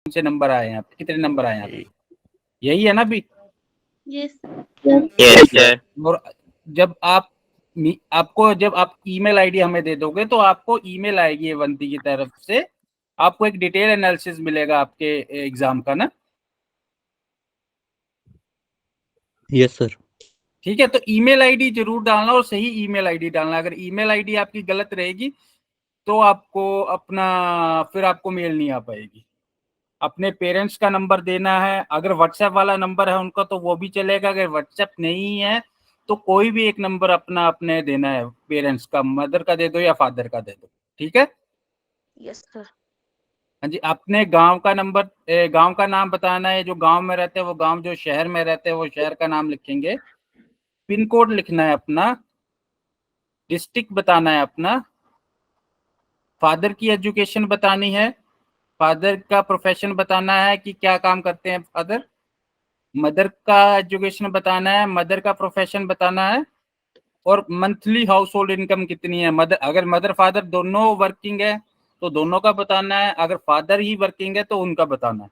से नंबर आए हैं आपके, कितने नंबर आए हैं आपके? यही है ना अभी? Yes sir. और जब आपको जब आप ईमेल आईडी हमें दे दोगे तो आपको ईमेल आएगी अवंती की तरफ से, आपको एक डिटेल एनालिसिस मिलेगा आपके एग्जाम का ना। Yes sir. ठीक है, तो ईमेल आईडी जरूर डालना और सही ईमेल आईडी डालना। अगर ईमेल आईडी आपकी गलत रहेगी तो आपको अपना फिर आपको मेल नहीं आ पाएगी। अपने पेरेंट्स का नंबर देना है, अगर व्हाट्सएप वाला नंबर है उनका तो वो भी चलेगा, अगर व्हाट्सएप नहीं है तो कोई भी एक नंबर अपना अपने देना है, पेरेंट्स का, मदर का दे दो या फादर का दे दो। ठीक है? Yes sir. हाँ जी, अपने गांव का नंबर, गांव का नाम बताना है, जो गांव में रहते हैं वो गांव, जो शहर में रहते हैं वो शहर का नाम लिखेंगे, पिन कोड लिखना है अपना, डिस्ट्रिक्ट बताना है अपना, फादर की एजुकेशन बतानी है, फादर का प्रोफेशन बताना है कि क्या काम करते हैं फादर, मदर का एजुकेशन बताना है, मदर का प्रोफेशन बताना है, और मंथली हाउस होल्ड इनकम कितनी है। मदर, अगर मदर फादर दोनों वर्किंग है तो दोनों का बताना है, अगर फादर ही वर्किंग है तो उनका बताना है।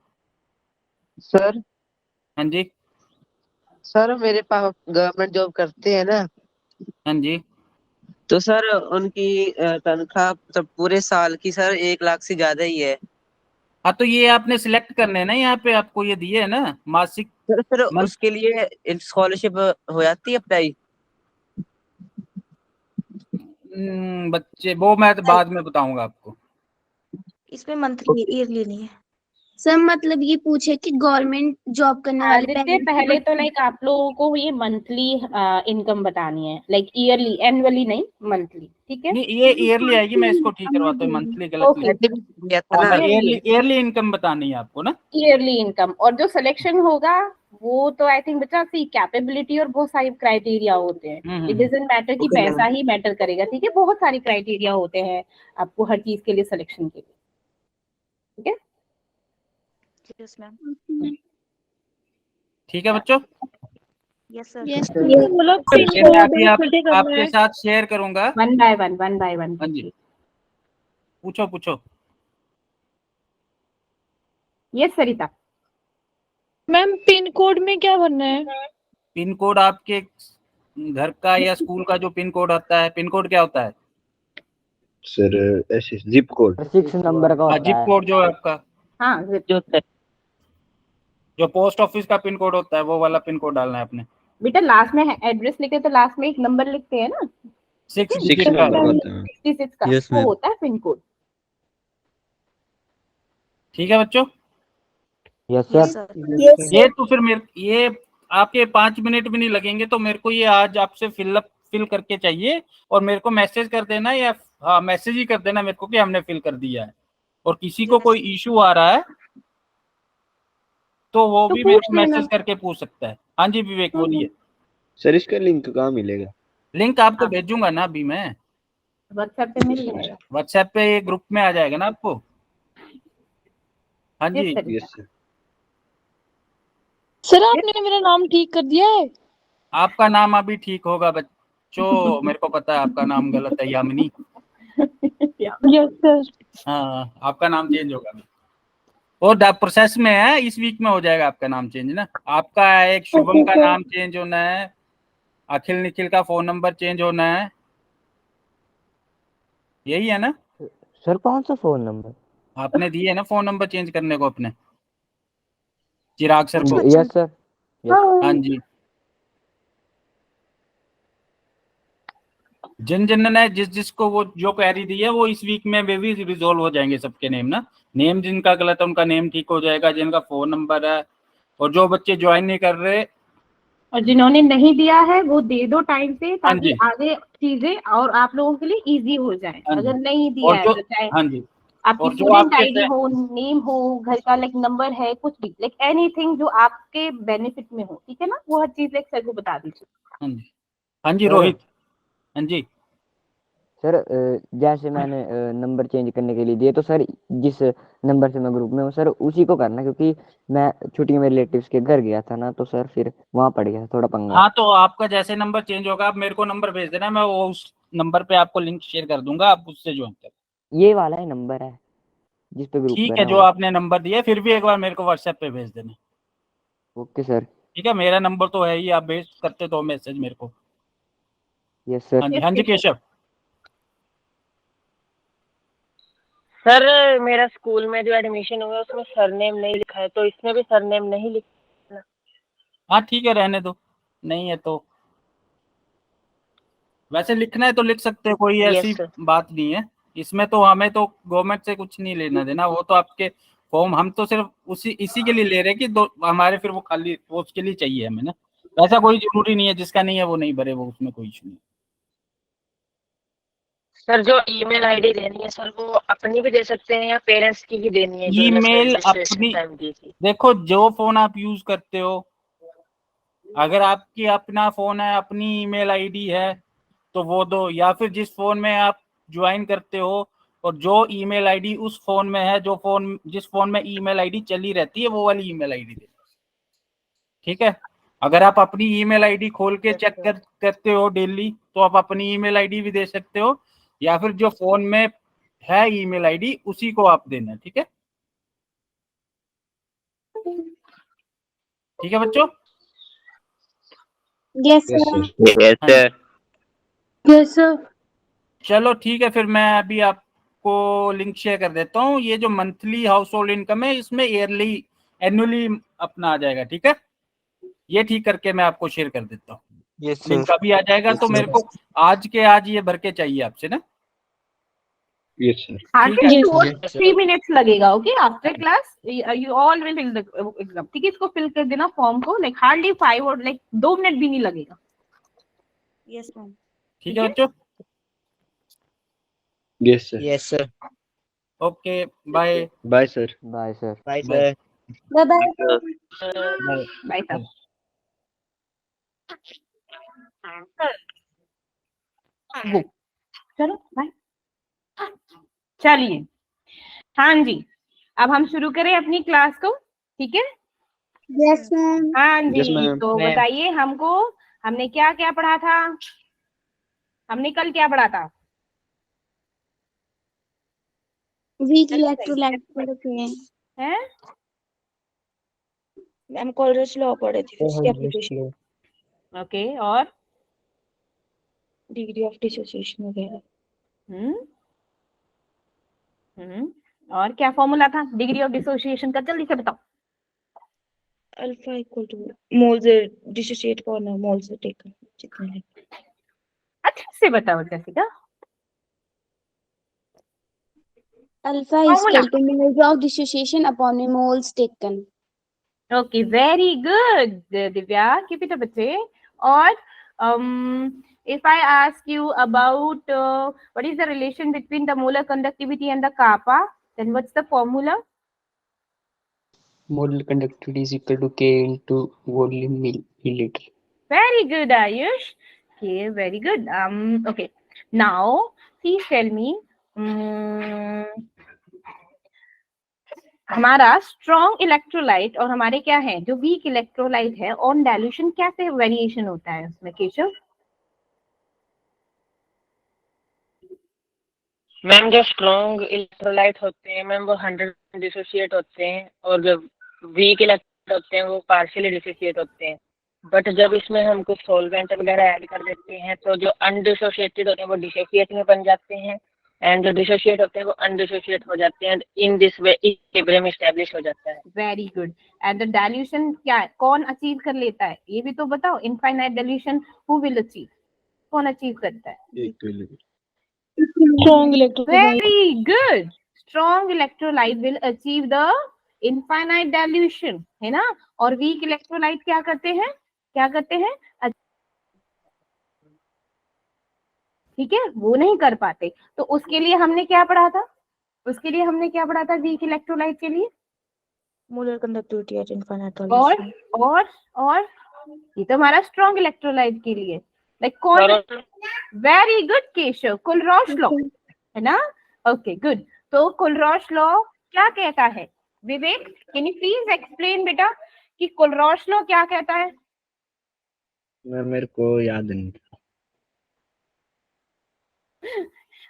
सर हाँ जी। सर मेरे पापा गवर्नमेंट जॉब करते हैं ना, हाँ जी। तो सर उनकी तनख्वाह सब पूरे साल की सर 1 लाख से ज्यादा ही है। हाँ, तो ये आपने सिलेक्ट करने हैं ना, यहाँ पे आपको ये दिए है ना मासिक सर फिर मंथ। उसके लिए स्कॉलरशिप हो जाती है अप्लाई? बच्चे वो मैं तो बाद में बताऊंगा आपको। इसमें मंथली ईयरली नहीं है। सर मतलब ये पूछे कि गवर्नमेंट जॉब करने वाले आदित्य, पहले तो लाइक आप लोगों को ये मंथली इनकम बतानी है, लाइक ईयरली, एनुअली नहीं, मंथली। ठीक है? नहीं, ये ईयरली आएगी, मैं इसको ठीक करवाता हूँ, मंथली गलत ओके, लिखा। हाँ, ईयरली इनकम बतानी है आपको ना। Yearly income. और जो सिलेक्शन होगा वो तो आई थिंक बच्चा सी कैपेबिलिटी और बहुत सारी क्राइटेरिया होते हैं। इट डजंट मैटर कि पैसा ही मैटर करेगा। ठीक है, बहुत सारी क्राइटेरिया होते हैं आपको हर चीज के लिए, सिलेक्शन के लिए। ठीक है? Yes ma'am. ठीक है बच्चों। Yes sir. मैं आपके साथ शेयर करूंगा। One by one. हाँ जी, पूछो पूछो। यस सरिता। मैम पिन कोड में क्या भरना है? पिन कोड आपके घर का या स्कूल का जो पिन कोड होता है, पिन कोड क्या होता है सर ऐसे जिप कोड 6 नंबर का होता जिप है। कोड जो है आपका, हाँ, जो पोस्ट ऑफिस का पिन कोड होता है वो वाला पिन कोड डालना है आपने। बेटा लास्ट में एड्रेस लिखे तो लास्ट में एक नंबर लिखते हैं ना, 6 6 डिजिट का। नंबर होता है। 66 का, Yes, वो ma'am. होता है पिन कोड। ठीक है बच्चों। Yes yes sir. सर। ये तो फिर ये आपके 5 मिनट भी नहीं लगेंगे, तो मेरे को ये आज आपसे फिल करके चाहिए, और मेरे को मैसेज कर देना, या हाँ मैसेज ही कर देना मेरे को कि हमने फिल कर दिया है। और किसी को कोई इशू आ रहा है तो वो भी मेरे को मैसेज करके पूछ सकता है। हाँ जी विवेक बोलिए। सर इसका लिंक कहाँ मिलेगा? लिंक आपको भेजूंगा ना अभी मैं, व्हाट्सएप पे मिल जाएगा। व्हाट्सएप पे ये ग्रुप में आ जाएगा ना आपको। हाँ जी। Yes sir. सर आपने मेरा नाम ठीक कर दिया है? आपका नाम अभी ठीक होगा बच्चों, मेरे को पता है आपका नाम गलत है, यामिनी। Yes sir. हाँ, आपका नाम चेंज होगा अभी, और प्रोसेस में है, इस वीक में हो जाएगा आपका नाम चेंज ना। आपका एक शुभम का नाम चेंज होना है, अखिल निखिल का फोन नंबर चेंज होना है, यही है ना? सर कौन सा फोन नंबर? आपने दिए है ना फोन नंबर चेंज करने को अपने, चिराग सर को। Yes sir. हाँ जी। जिन जिन ने जिस जिसको वो जो क्वेरी दी है वो इस वीक में वे भी रिजोल्व हो जाएंगे सबके नेम ना। नेम जिनका गलत है उनका नेम ठीक हो जाएगा, जिनका फोन नंबर है, और जो बच्चे ज्वाइन नहीं कर रहे और जिन्होंने नहीं दिया है वो दे दो टाइम से, हाँ ताकि जी, आगे चीजें और आप लोगों के लिए इजी हो जाए। हाँ जी। अगर नहीं दिया और है जो तो चाहे हाँ जी, आपकी और जो स्टूडेंट आपके आईडी हो, नेम हो, घर का लाइक नंबर है, कुछ भी लाइक एनीथिंग जो आपके बेनिफिट में हो, ठीक है ना, वो हर चीज लाइक सर को बता दीजिए। हाँ जी, हाँ जी सर। रोहित। हाँ जी सर जैसे मैंने नंबर चेंज करने के लिए दिए, तो सर जिस नंबर से मैं ग्रुप में हूँ सर उसी को करना, क्योंकि मैं छुट्टी में रिलेटिव्स के घर गया था ना, तो सर फिर वहां पड़ गया थोड़ा पंगा। हाँ, तो आपका जैसे नंबर चेंज होगा आप मेरे को नंबर भेज देना, मैं वो उस नंबर पे आपको लिंक शेयर कर दूंगा, आप उससे ज्वाइन कर। ये वाला ही नंबर है। जिस पे ग्रुप ठीक है, बना जो हुआ। आपने नंबर दिया है, फिर भी एक बार मेरे को व्हाट्सएप पे भेज देना। Okay sir. ठीक है, मेरा नंबर तो है ही, आप भेज करते तो मैसेज मेरे को। Yes sir. हाँ जी, हाँ जी केशव। सर मेरा स्कूल में जो एडमिशन हुआ है उसमें सरनेम नहीं लिखा है, तो इसमें भी सरनेम नहीं लिखा। हाँ ठीक है, रहने दो, नहीं है तो वैसे लिखना है तो लिख सकते हो, कोई यस ऐसी सर। बात नहीं है इसमें। तो हमें तो गवर्नमेंट से कुछ नहीं लेना देना, वो तो आपके फॉर्म, हम तो सिर्फ इसी के लिए ले रहे हैं कि दो हमारे फिर वो खाली वो उसके लिए चाहिए हमें ना। वैसा कोई जरूरी नहीं है, जिसका नहीं है वो नहीं भरे, वो उसमें कोई इशू नहीं। सर जो ईमेल आईडी देनी है सर वो अपनी भी दे सकते हैं या पेरेंट्स की भी देनी है, जो ईमेल रजिस्ट्रेशन अपनी, टाइम दी थी? देखो जो फोन आप यूज करते हो, अगर आपकी अपना फोन है, अपनी ईमेल आईडी है तो वो दो, या फिर जिस फोन में आप ज्वाइन करते हो और जो ईमेल आईडी उस फोन में है, जो फोन जिस फोन में ईमेल आईडी चली रहती है, वो वाली ईमेल आईडी दे। ठीक है, अगर आप अपनी ईमेल आईडी खोल के चेक करते हो डेली, तो आप अपनी ईमेल आईडी भी दे सकते हो, या फिर जो फोन में है ईमेल आईडी उसी को आप देना। ठीक है, ठीक है बच्चों। Yes yes sir. Sir. Yes sir. Yes sir. चलो ठीक है, फिर मैं अभी आपको लिंक शेयर कर देता हूँ। ये जो मंथली हाउस होल्ड इनकम है, इसमें ईयरली एनुअली अपना आ जाएगा। ठीक है, ये ठीक करके मैं आपको शेयर कर देता हूँ। यस लिंक अभी आ जाएगा, तो मेरे को आज के आज ये भर के चाहिए आपसे ना। Yes sir. ठीक है, हार्डली 2 or 3 minutes लगेगा। Okay, after class you all will fill the exam. ठीक है, इसको फिल कर देना फॉर्म को, लाइक हार्डली 5 और लाइक 2 मिनट भी नहीं लगेगा। Yes ma'am. ठीक है बच्चों। Yes sir. Yes sir. Okay, bye bye sir. Bye sir. Bye bye. Sir. Bye bye. Bye साहब। वो चलो बाय। चलिए, हाँ जी, अब हम शुरू करें अपनी क्लास को। ठीक है, यस मैम। हाँ जी। Yes, ma'am. तो Ma'am. बताइए हमको, हमने क्या क्या पढ़ा था? हमने कल क्या पढ़ा था? वीक इलेक्ट्रोलाइट पढ़ के हैं? मैम कॉलरेज लॉ पढ़े थे, उसकी एप्लीकेशन, ओके, और डिग्री ऑफ डिसोसिएशन वगैरह। और क्या फॉर्मूला था डिग्री ऑफ डिसोसिएशन का? जल्दी से बताओ। Alpha equal two moles dissociate करना, मोल्स टेकन जितने हैं। अच्छे से बताओ Jessica. Alpha is equal two moles of dissociation upon moles taken. Okay, very good Divya, keep it up बच्चे। और if I ask you about what is the relation between the molar conductivity and the kappa, then what's the formula? Molar conductivity is equal to K into volume milliliter. Very good, Ayush. Okay, very good. Okay. Now, please tell me, हमारा strong electrolyte और हमारे क्या है जो weak electrolyte है, on dilution कैसे variation होता है उसमें? केशव। मैम जो स्ट्रॉन्ग इलेक्ट्रोलाइट होते हैं मैम वो 100% डिसोसिएट होते हैं, और जो वीक इलेक्ट्रोलाइट होते हैं वो पार्शियली डिसोसिएट होते हैं। बट जब इसमें हम कुछ सॉल्वेंट वगैरह ऐड कर देते हैं तो जो अनडिसोसिएटेड होते हैं वो डिसोसिएट में बन जाते हैं, एंड जो डिसोसिएट होते हैं वो अनडिसोसिएट हो जाते हैं। In this way equilibrium establish हो जाता है। Very good. And the dilution क्या है, कौन अचीव कर लेता है ये भी तो बताओ। Infinite dilution who will achieve, कौन अचीव करता है? Strong electrolyte. Very good. Strong electrolyte will achieve the infinite dilution, है ना? और weak electrolyte क्या करते हैं? क्या करते हैं? ठीक है, वो नहीं कर पाते। तो उसके लिए हमने क्या पढ़ा था? उसके लिए हमने क्या पढ़ा था वीक इलेक्ट्रोलाइट के लिए? मोलर कंडक्टिविटी एट इनफाइनाइट और ये तो हमारा स्ट्रॉन्ग इलेक्ट्रोलाइट के लिए, लाइक कौन? वेरी गुड केशव, कुलरॉश लॉ, है ना? Okay good. तो कुलरॉश लॉ क्या कहता है? विवेक, कैन यू प्लीज एक्सप्लेन बेटा कि कुलरॉश लॉ क्या कहता है? मेरे को याद नहीं।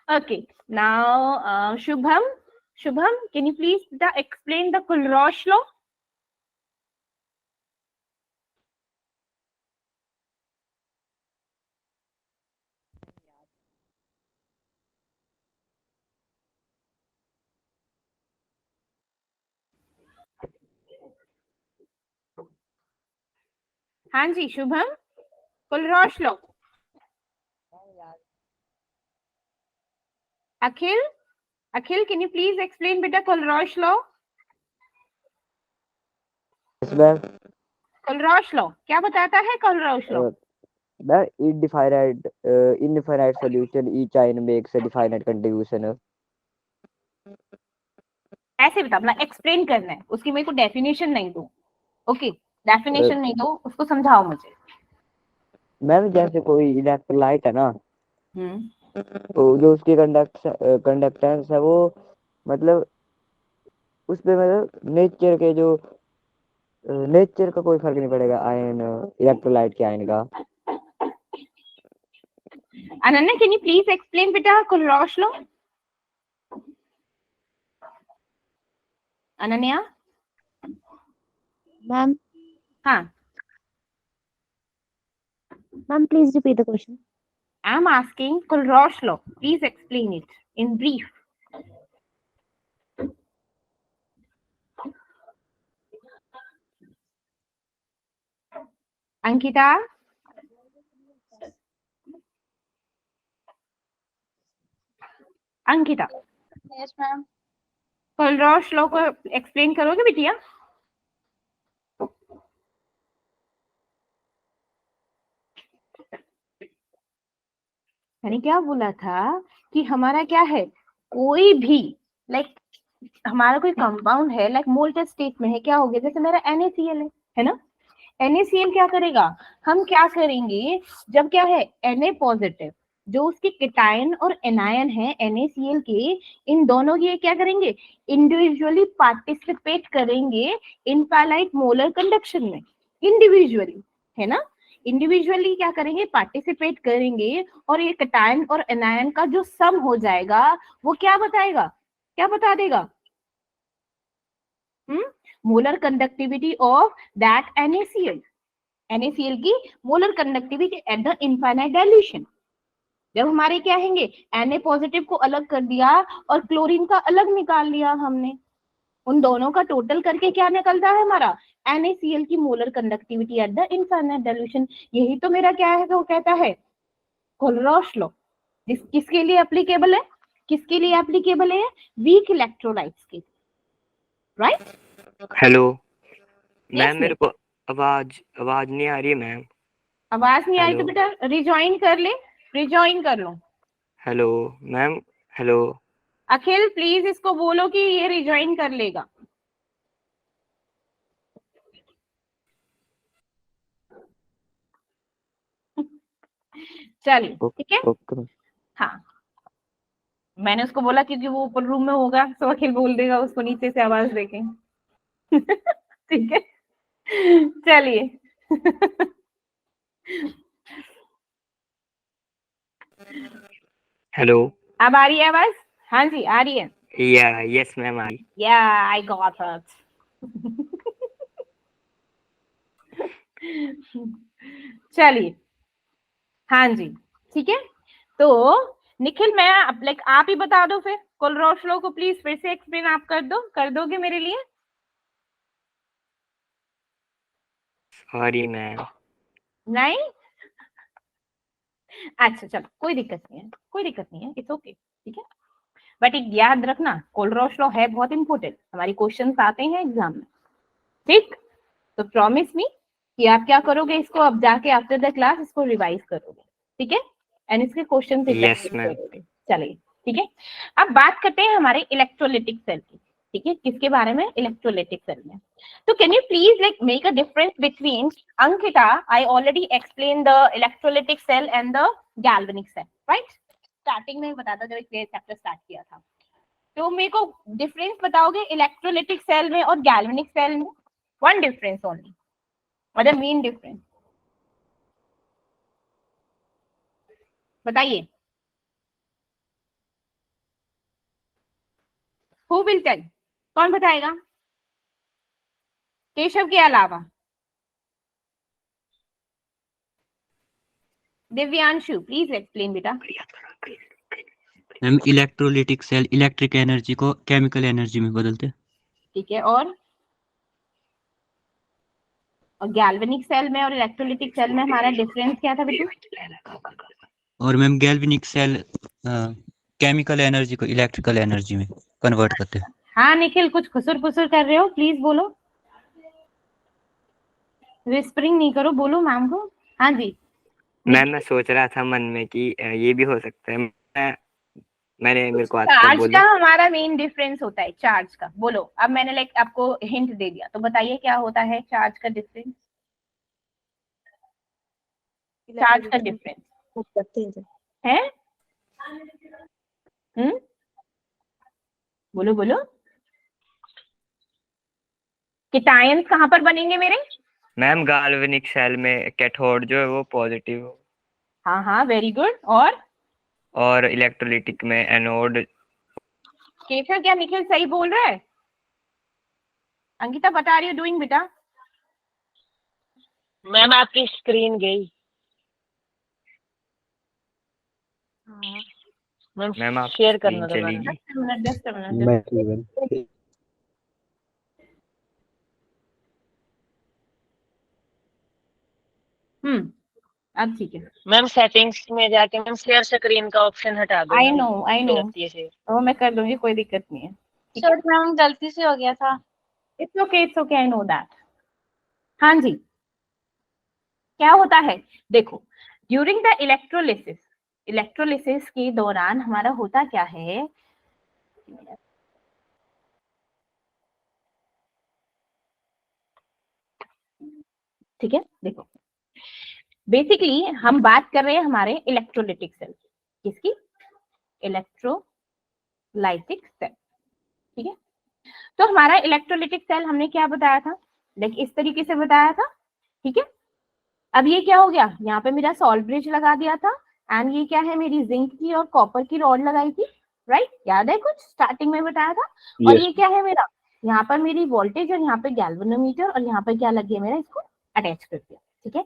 Okay, now Shubham, Shubham, can you please explain the Kulrosh law? हाँ जी शुभम, कुलरोश लो। अखिल, अखिल can you please explain बेटा कुलरोश लो? Yes, ma'am. कुलरोश लो क्या बताता है कुलरोश लो? The infinite solution each ion makes a definite contribution. ऐसे बता, मतलब एक्सप्लेन करना है, उसकी मेरे को डेफिनेशन नहीं दो। ओके, डेफिनेशन नहीं दो, उसको समझाओ मुझे। मैम जैसे कोई इलेक्ट्रोलाइट है ना, तो जो उसकी कंडक्टेंस है वो मतलब उस पे मतलब नेचर का कोई फर्क नहीं पड़ेगा आयन इलेक्ट्रोलाइट के आयन का। Ananya can you please explain बेटा कुलरोश लो? अनन्या। मैम, हाँ, ma'am please repeat the question. I am asking Kohlrausch law, please explain it in brief. Ankita, Ankita yes ma'am. Kohlrausch law को एक्सप्लेन करोगे बिटिया? मैंने क्या बोला था कि हमारा क्या है, कोई भी लाइक हमारा कोई कंपाउंड है लाइक मोल्टेड स्टेट में है, क्या हो गया, जैसे मेरा NaCl है ना, NaCl क्या करेगा, हम क्या करेंगे जब क्या है Na पॉजिटिव, जो उसके केटायन और एनायन है NaCl के, इन दोनों ये क्या करेंगे, इंडिविजुअली पार्टिसिपेट करेंगे इनफाइनाइट मोलर कंडक्शन में, इंडिविजुअली, है ना, इंडिविजुअली क्या करेंगे, पार्टिसिपेट करेंगे, और ये केटायन और एनायन का जो सम हो जाएगा वो क्या बताएगा, क्या बता देगा, molar conductivity of that NaCl, NaCl की molar conductivity at the infinite dilution. जब हमारे क्या हैंगे, Na पॉजिटिव को अलग कर दिया और क्लोरीन का अलग निकाल लिया हमने, उन दोनों का टोटल करके क्या निकलता है हमारा, NaCl की molar conductivity at the infinite dilution. यही तो मेरा क्या है, वो कहता है कुलरोश लॉ, किसके लिए एप्लीकेबल है, किसके लिए एप्लीकेबल है, वीक इलेक्ट्रोलाइट्स के, राइट? हेलो Yes, मैम, मेरे को आवाज नहीं आ रही है मैम। आवाज नहीं आई तो हेलो बेटा रिजॉइन कर ले, रिजॉइन कर लो। Hello ma'am, hello. Akhil please इसको बोलो कि ये रिजॉइन कर लेगा। चलिए ठीक है, ओके। हाँ मैंने उसको बोला क्योंकि वो ऊपर रूम में होगा तो अखिल बोल देगा उसको नीचे से आवाज देके। ठीक है, चलिए। हेलो। अब आ रही है आवाज? हाँ जी आ रही है। यस मैम, आ रही। या आई गॉट इट। चलिए, हाँ जी ठीक है, तो निखिल मैं लाइक आप ही बता दो फिर, कुलरोश लो को प्लीज फिर से एक्सप्लेन आप कर दो, कर दोगे मेरे लिए? Sorry ma'am. नहीं, अच्छा चलो कोई दिक्कत नहीं है, कोई दिक्कत नहीं है, इट्स ओके ठीक है, बट एक याद रखना कुलरोश लो है बहुत इंपॉर्टेंट, हमारी क्वेश्चंस आते हैं एग्जाम में, ठीक? तो प्रॉमिस मी कि आप क्या करोगे, इसको अब जाके आफ्टर द क्लास इसको रिवाइज करोगे, ठीक है, एंड इसके क्वेश्चन यस मैम। करोगे। चलिए ठीक है, अब बात करते हैं हमारे इलेक्ट्रोलिटिक सेल की, ठीक है, किसके बारे में, इलेक्ट्रोलिटिक सेल में। तो can you please like make a difference between, Ankita I already explain the electrolytic cell and the galvanic cell, right? Starting में बताता जब एक चैप्टर स्टार्ट किया था, तो मेरे को डिफरेंस बताओगे इलेक्ट्रोलिटिक सेल में और गैल्वेनिक सेल में? वन डिफरेंस ओनली, मतलब मेन डिफरेंस बताइए। हु विल टेल, कौन बताएगा केशव के अलावा? दिव्यांशु प्लीज एक्सप्लेन बेटा। Ma'am electrolytic cell electric energy को केमिकल एनर्जी में बदलते हैं। ठीक है, और गैल्वेनिक सेल में और इलेक्ट्रोलिटिक सेल में हमारा डिफरेंस क्या था बेटा? और ma'am galvanic cell chemical energy को इलेक्ट्रिकल एनर्जी में कन्वर्ट करते हैं। हाँ निखिल, कुछ खुसुर फुसुर कर रहे हो, प्लीज बोलो, विस्परिंग नहीं करो, बोलो मैम को। हाँ जी मैम मैं सोच रहा था मन में कि ये भी हो सकता है। मैंने मेरे को आता चार्ज बोल का हमारा मेन डिफरेंस होता है चार्ज का। बोलो, अब मैंने लाइक आपको हिंट दे दिया, तो बताइए क्या होता है चार्ज का डिफरेंस? चार्ज का डिफरेंस है बोलो बोलो। कैटायंस कहाँ पर बनेंगे मेरे? मैम गैल्वेनिक सेल में कैथोड जो है वो पॉजिटिव हो, हाँ हाँ वेरी गुड। और इलेक्ट्रोलिटिक में एनोड। केशव क्या निखिल सही बोल रहा है? अंकिता बता रही हो डूइंग बेटा? मैम आपकी स्क्रीन गई। मैम आप शेयर स्क्रीन करना चली दोबारा। गई। 10 मिनट। अब ठीक है। मैम सेटिंग्स में जाके मैम शेयर स्क्रीन का ऑप्शन हटा दो। आई नो तो मैं कर दूंगी, कोई दिक्कत नहीं है। सर मैम गलती से हो गया था। It's okay I know that. हाँ जी, क्या होता है देखो, ड्यूरिंग द इलेक्ट्रोलिसिस के दौरान हमारा होता क्या है, ठीक है देखो, बेसिकली हम बात कर रहे हैं हमारे इलेक्ट्रोलिटिक सेल, किसकी? इलेक्ट्रोलाइटिक सेल, ठीक है। तो हमारा इलेक्ट्रोलिटिक सेल हमने क्या बताया था, लाइक इस तरीके से बताया था, ठीक है। अब ये क्या हो गया, यहाँ पे मेरा सॉल्ट ब्रिज लगा दिया था, एंड ये क्या है, मेरी जिंक की और कॉपर की रॉड लगाई थी, राइट, याद है कुछ स्टार्टिंग में बताया था। और ये क्या है मेरा, यहाँ पर मेरी वोल्टेज और यहाँ पे गैल्वेनोमीटर, और यहाँ पर क्या लग गया मेरा, इसको अटैच कर दिया, ठीक है।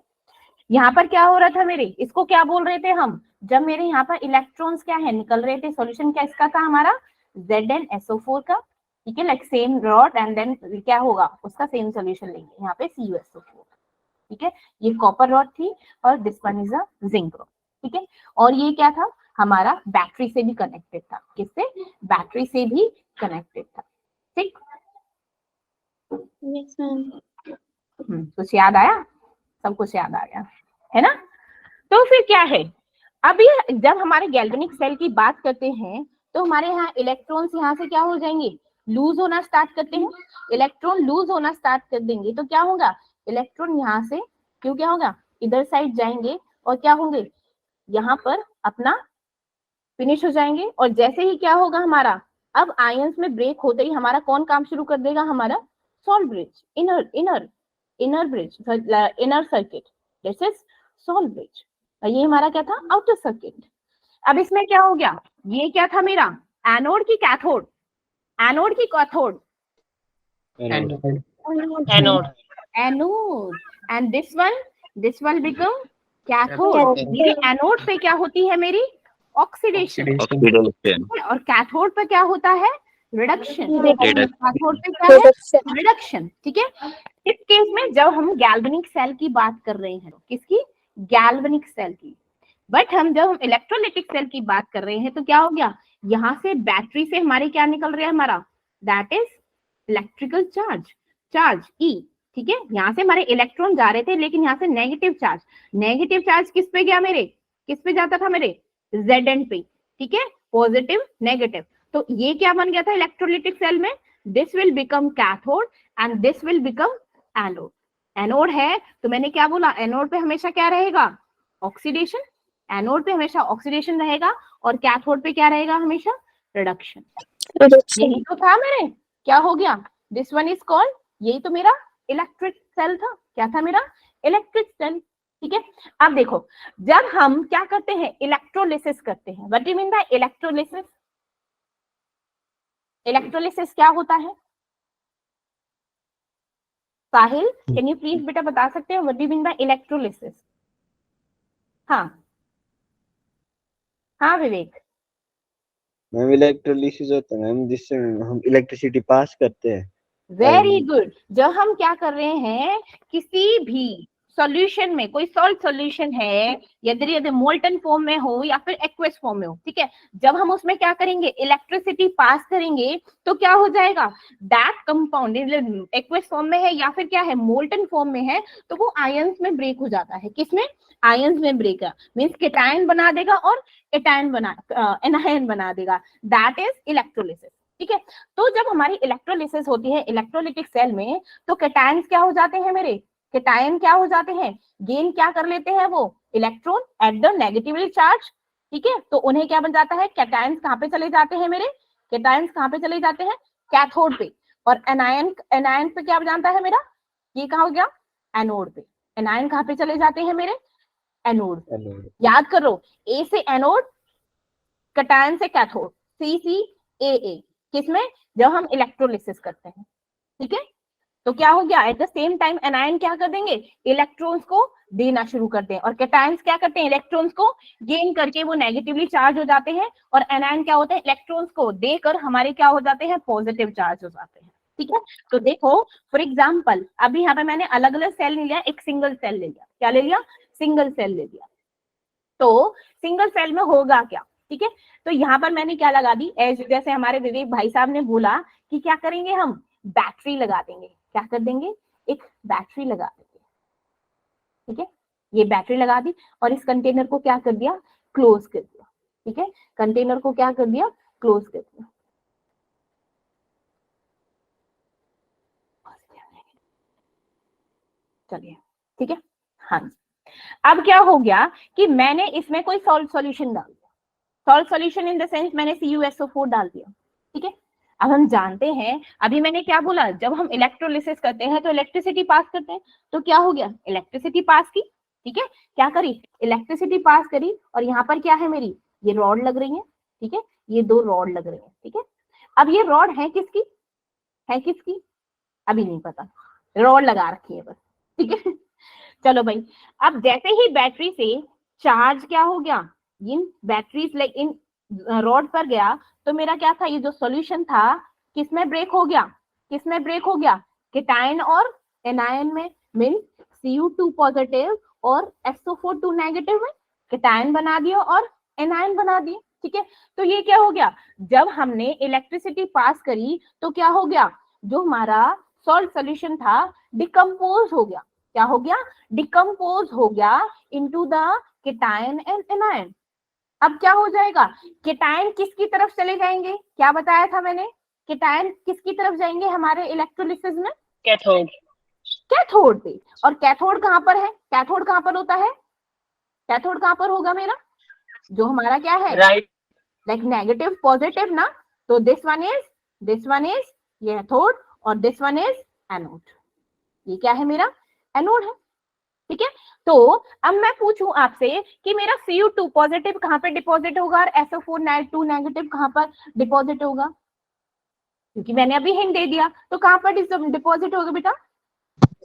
यहाँ पर क्या हो रहा था मेरे, इसको क्या बोल रहे थे हम, जब मेरे यहाँ पर इलेक्ट्रॉन्स क्या है निकल रहे थे, सॉल्यूशन क्या इसका था हमारा ZnSO4 का, ठीक है, like same rod, and then क्या होगा उसका सेम सॉल्यूशन लेंगे, यहाँ पे CuSO4, ठीक है। ये कॉपर रॉड थी और this one is a zinc rod, ठीक है। और ये क्या था हमारा, बैटरी से भी कनेक्टेड था, किससे? बैटरी से भी कनेक्टेड था, ठीक। Yes ma'am. कुछ याद आया? सब कुछ याद आ गया है ना। तो फिर क्या है, अब ये जब हमारे गैल्वेनिक सेल की बात करते हैं तो हमारे यहाँ इलेक्ट्रॉन्स यहाँ से क्या हो जाएंगे, लूज होना स्टार्ट करते हैं। इलेक्ट्रॉन लूज होना स्टार्ट कर देंगे तो क्या होगा, इलेक्ट्रॉन यहाँ से क्यों क्या होगा, इधर साइड जाएंगे और क्या होंगे, यहाँ पर अपना फिनिश हो जाएंगे। और जैसे ही क्या होगा हमारा, अब आयंस में ब्रेक होते ही हमारा कौन काम शुरू कर देगा, हमारा salt bridge, inner bridge, inner circuit, this is salt bridge. ये हमारा क्या था, आउटर सर्किट। अब इसमें क्या हो गया, ये क्या था मेरा, एनोड की कैथोड, एनोड की cathode, anode, and this one become cathode. मेरी एनोड पे क्या होती है, मेरी ऑक्सीडेशन, और कैथोड पे क्या होता है, रिडक्शन। कैथोड पे क्या है, रिडक्शन, ठीक है। इस केस में जब हम गैल्वेनिक सेल की बात कर रहे हैं, किसकी, गैल्वेनिक सेल की, बट हम जब हम इलेक्ट्रोलाइटिक सेल की बात कर रहे हैं तो क्या हो गया, यहाँ से बैटरी से हमारे क्या निकल रहा है हमारा, that is electrical charge E, ठीक है। यहाँ से हमारे इलेक्ट्रॉन जा रहे थे, लेकिन यहाँ से नेगेटिव चार्ज किस पे गया, मेरे किस पे जाता था, मेरे Zn पे, ठीक है, पॉजिटिव नेगेटिव। तो ये क्या बन गया था इलेक्ट्रोलाइटिक सेल में, this will become cathode and this will become anode. Anode है तो मैंने क्या बोला, एनोड पे हमेशा क्या रहेगा, ऑक्सीडेशन, एनोड पे हमेशा ऑक्सीडेशन रहेगा, और कैथोड पे क्या रहेगा, हमेशा रिडक्शन। यही तो था मेरे, क्या हो गया, दिस वन इज कॉल्ड, यही तो मेरा इलेक्ट्रिक सेल था, क्या था मेरा, इलेक्ट्रिक सेल, ठीक है। अब देखो, जब हम क्या करते हैं, इलेक्ट्रोलिसिस करते हैं, what do you mean by electrolysis? Electrolysis क्या होता है? साहिल, कैन यू प्लीज बेटा बता सकते हैं what do you mean by electrolysis? हाँ हाँ विवेक। मैम इलेक्ट्रोलिसिस होता है मैम जिससे हम इलेक्ट्रिसिटी पास करते हैं। Very good. जब हम क्या कर रहे हैं, किसी भी सॉल्यूशन में, कोई सॉल्ट सॉल्यूशन है, यदि मोल्टन फॉर्म में हो या फिर एक्वस फॉर्म में हो, ठीक है, जब हम उसमें क्या करेंगे, इलेक्ट्रिसिटी पास करेंगे, तो क्या हो जाएगा, दैट कंपाउंड एक्वस फॉर्म में है या फिर क्या है, मोल्टन फॉर्म में है, तो वो आयंस में ब्रेक हो जाता है। किसमें? आयंस में ब्रेक है, मीन्स केटायन बना देगा और एनायन बना देगा। That is electrolysis. ठीक है, तो जब हमारी इलेक्ट्रोलिसिस होती है इलेक्ट्रोलिटिक सेल में, तो केटायंस क्या हो जाते हैं मेरे, केटायन क्या हो जाते हैं, गेन क्या कर लेते हैं वो, electron at the negatively charge. ठीक है, तो उन्हें क्या बन जाता है, केटायंस कहाँ पे चले जाते हैं मेरे, केटायंस कहाँ पे चले जाते हैं, कैथोड पे, और एनायन पे क्या बन जाता है मेरा, ये कहाँ हो गया, एनोड पे। एनायन कहाँ पे चले जाते हैं मेरे, एनोड। याद करो, ए से एनोड, केटायन से कैथोड, CCAA, किसमें, जब हम इलेक्ट्रोलिसिस करते हैं। ठीक है, तो क्या हो गया, at the same time anion क्या कर देंगे, इलेक्ट्रॉन्स को देना शुरू करते हैं, और केटायंस क्या करते हैं, इलेक्ट्रॉन्स को गेन करके वो नेगेटिवली चार्ज हो जाते हैं, और एनायन क्या होते हैं, इलेक्ट्रॉन्स को देकर हमारे क्या हो जाते हैं, पॉजिटिव चार्ज हो जाते हैं। ठीक है, तो देखो फॉर एग्जाम्पल, अभी यहाँ पे मैंने अलग अलग सेल नहीं लिया, एक सिंगल सेल ले लिया। क्या ले लिया, सिंगल सेल ले लिया। तो सिंगल सेल में होगा क्या, ठीक है, तो यहाँ पर मैंने क्या लगा दी, जैसे हमारे विवेक भाई साहब ने बोला कि क्या करेंगे, हम बैटरी लगा देंगे। क्या कर देंगे, एक बैटरी लगा देंगे। ठीक है, ये बैटरी लगा दी, और इस कंटेनर को क्या कर दिया, क्लोज कर दिया। ठीक है, कंटेनर को क्या कर दिया, क्लोज कर दिया। चलिए, ठीक है, हाँ जी। अब क्या हो गया कि मैंने इसमें कोई सॉल्ट सॉल्यूशन डाल दिया, salt solution in the sense मैंने CuSO4 डाल दिया। ठीक है, अब हम जानते हैं, अभी मैंने क्या बोला, जब हम इलेक्ट्रोलिसिस करते हैं तो इलेक्ट्रिसिटी पास करते हैं, तो क्या हो गया, इलेक्ट्रिसिटी पास की। ठीक है, क्या करी, इलेक्ट्रिसिटी पास करी, और यहाँ पर क्या है मेरी, ये रॉड लग रही है। ठीक है, ये दो रॉड लग रही है। ठीक है, अब ये रॉड है किसकी, है किसकी, अभी नहीं पता, रॉड लगा रखी है बस। ठीक है, चलो भाई, अब जैसे ही बैटरी से चार्ज क्या हो गया, इन बैटरीज लाइक इन रॉड पर गया, तो मेरा क्या था, ये जो सॉल्यूशन था किसमें ब्रेक हो गया, किसमें ब्रेक हो गया, केटायन और एनायन में, मीन Cu2 पॉजिटिव और SO4 नेगेटिव में केटायन बना दिया और एनायन बना दिए। ठीक है, तो ये क्या हो गया, जब हमने इलेक्ट्रिसिटी पास करी तो क्या हो गया, जो हमारा सॉल्ट सॉल्यूशन था डिकम्पोज हो गया। क्या हो गया, डिकम्पोज हो गया into the cation and anion. अब क्या हो जाएगा, केटायन किसकी तरफ चले जाएंगे, क्या बताया था मैंने, केटायन किसकी तरफ जाएंगे हमारे इलेक्ट्रोलिसिस में, कैथोड, कैथोड पे। और कैथोड कहाँ पर है, कैथोड कहाँ पर होता है, कैथोड कहाँ पर होगा मेरा, जो हमारा क्या है, राइट, लाइक नेगेटिव पॉजिटिव ना, तो दिस वन इज ये कैथोड, और दिस वन इज एनोड। ये क्या है, मेरा एनोड है। ठीक है, तो अब मैं पूछूं आपसे कि मेरा Cu2 पॉजिटिव कहाँ पे डिपॉजिट होगा और SO4 नेगेटिव कहाँ पर डिपॉजिट होगा, क्योंकि मैंने अभी हिंट दे दिया, तो कहाँ पर डिपॉजिट होगा बेटा,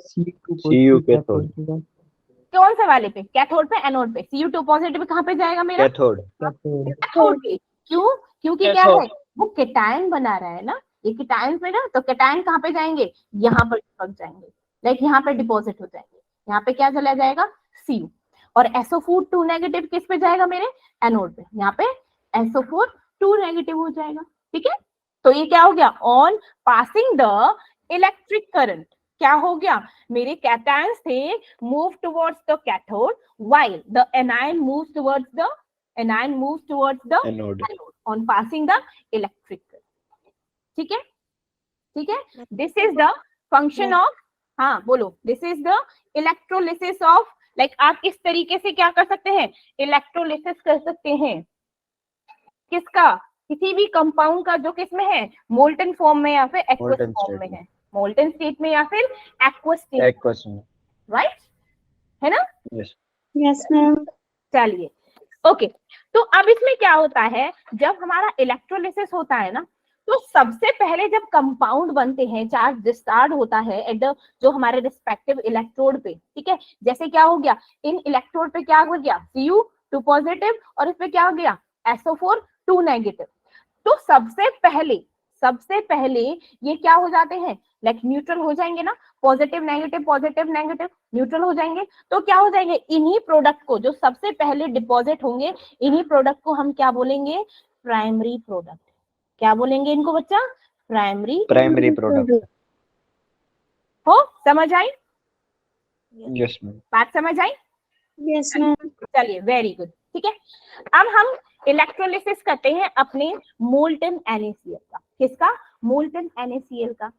Cu कैथोड, कौन से वाले पे, कैथोड पे, एनोड पे। Cu2 पॉजिटिव कहाँ पे जाएगा मेरा, कैथोड, कैथोड पे। क्यों, क्योंकि क्या है, वो केटायन बना रहा है ना, ये केटायन में ना, तो केटायन कहाँ पे जाएंगे, यहाँ पर चिपक जाएंगे, लाइक यहाँ पे डिपॉजिट हो जाएंगे। यहाँ पे क्या चला जाएगा, Cu, और SO4 नेगेटिव किस पे जाएगा मेरे, एनोड पे, यहाँ पे SO4 नेगेटिव हो जाएगा। ठीक है, तो ये क्या हो गया, on passing the electric current क्या हो गया, मेरे कैटायंस थे move towards the cathode while the anion moves towards the anode on passing the electric current. ठीक है, ठीक है, this is the function of, हाँ बोलो, this is the electrolysis of, like आप इस तरीके से क्या कर सकते हैं, इलेक्ट्रोलिसिस कर सकते हैं, किसका, किसी भी कंपाउंड का जो किसमें है, मोल्टन फॉर्म में या फिर एक्वस फॉर्म में है, मोल्टन स्टेट में या फिर एक्वस स्टेट में, राइट है ना, यस मैम। चलिए, ओके, तो अब इसमें क्या होता है, जब हमारा इलेक्ट्रोलिसिस होता है ना, तो सबसे पहले जब कंपाउंड बनते हैं, चार्ज डिस्चार्ज होता है एट द जो हमारे रिस्पेक्टिव इलेक्ट्रोड पे, ठीक है, जैसे क्या हो गया, इन इलेक्ट्रोड पे क्या हो गया, Cu 2 पॉजिटिव और इस पे क्या हो गया, SO4 2 नेगेटिव। तो सबसे पहले ये क्या हो जाते हैं, लाइक न्यूट्रल हो जाएंगे ना, पॉजिटिव नेगेटिव न्यूट्रल हो जाएंगे। तो क्या हो जाएंगे, इन्हीं प्रोडक्ट को जो सबसे पहले डिपॉजिट होंगे, इन्हीं प्रोडक्ट को हम क्या बोलेंगे, प्राइमरी प्रोडक्ट। क्या बोलेंगे इनको बच्चा, प्राइमरी प्रोडक्ट। हो, समझ आई, यस मैम। बात समझ आई? Yes ma'am. चलिए वेरी गुड, ठीक है। अब हम इलेक्ट्रोलिसिस करते हैं अपने मोल्टन NaCl का। किसका, मोल्टन NaCl का।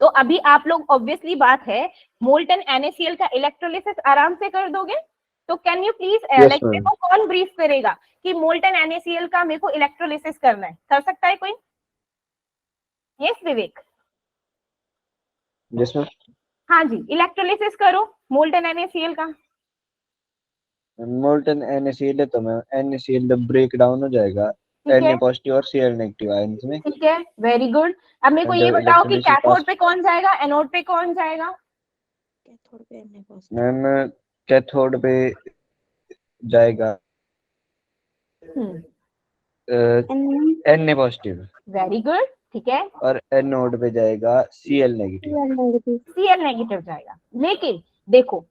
तो अभी आप लोग ऑब्वियसली बात है, मोल्टन NaCl का इलेक्ट्रोलिसिस आराम से कर दोगे। तो कैन यू प्लीज लाइक मेरे को कौन ब्रीफ करेगा कि मोल्टन NaCl का मेरे को इलेक्ट्रोलिसिस करना है, कर सकता है कोई? यस विवेक। Yes ma'am. हाँ जी, इलेक्ट्रोलिसिस करो मोल्टन NaCl का। मोल्टन NaCl है तो मैम NaCl ब्रेक डाउन हो जाएगा Na पॉजिटिव और Cl नेगेटिव आयंस में। ठीक है, वेरी गुड। अब मेरे को ये बताओ कि कैथोड पे कौन जाएगा, एनोड पे कौन जाएगा? कैथोड पे Na पॉजिटिव। मैम कैथोड पे जाएगा Na पॉजिटिव। वेरी गुड, ठीक है। और एनोड पे जाएगा Cl नेगेटिव। Cl नेगेटिव जाएगा। लेकिन देखो,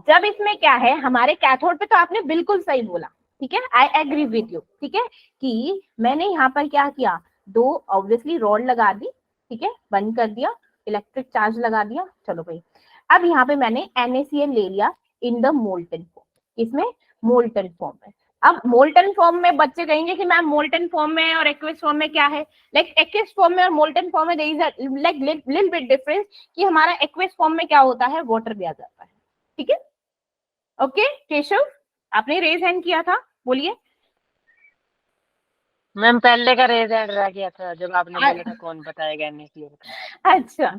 जब इसमें क्या है, हमारे कैथोड पे तो आपने बिल्कुल सही बोला, ठीक है, आई एग्री विद यू, ठीक है, कि मैंने यहाँ पर क्या किया, 2 ऑब्वियसली रॉड लगा दी, ठीक है, बंद कर दिया, इलेक्ट्रिक चार्ज लगा दिया, चलो भाई। अब यहाँ पे मैंने NaCl ले लिया इन द मोल्टन फॉर्म, इसमें मोल्टन फॉर्म में। अब मोल्टन फॉर्म में बच्चे कहेंगे कि मैम मोल्टन फॉर्म में और एक्विस फॉर्म में क्या है, लाइक एक्विस फॉर्म में और मोल्टन फॉर्म में there is a like little bit difference, कि हमारा एक्विस फॉर्म में क्या होता है, वाटर भी आ जाता है, ठीक है। ओके केशव, आपने रेज हैंड किया था, बोलिए। मैम पहले का रेज हैंड रह गया था जब आपने बोला था कौन बताएगा NaCl का। अच्छा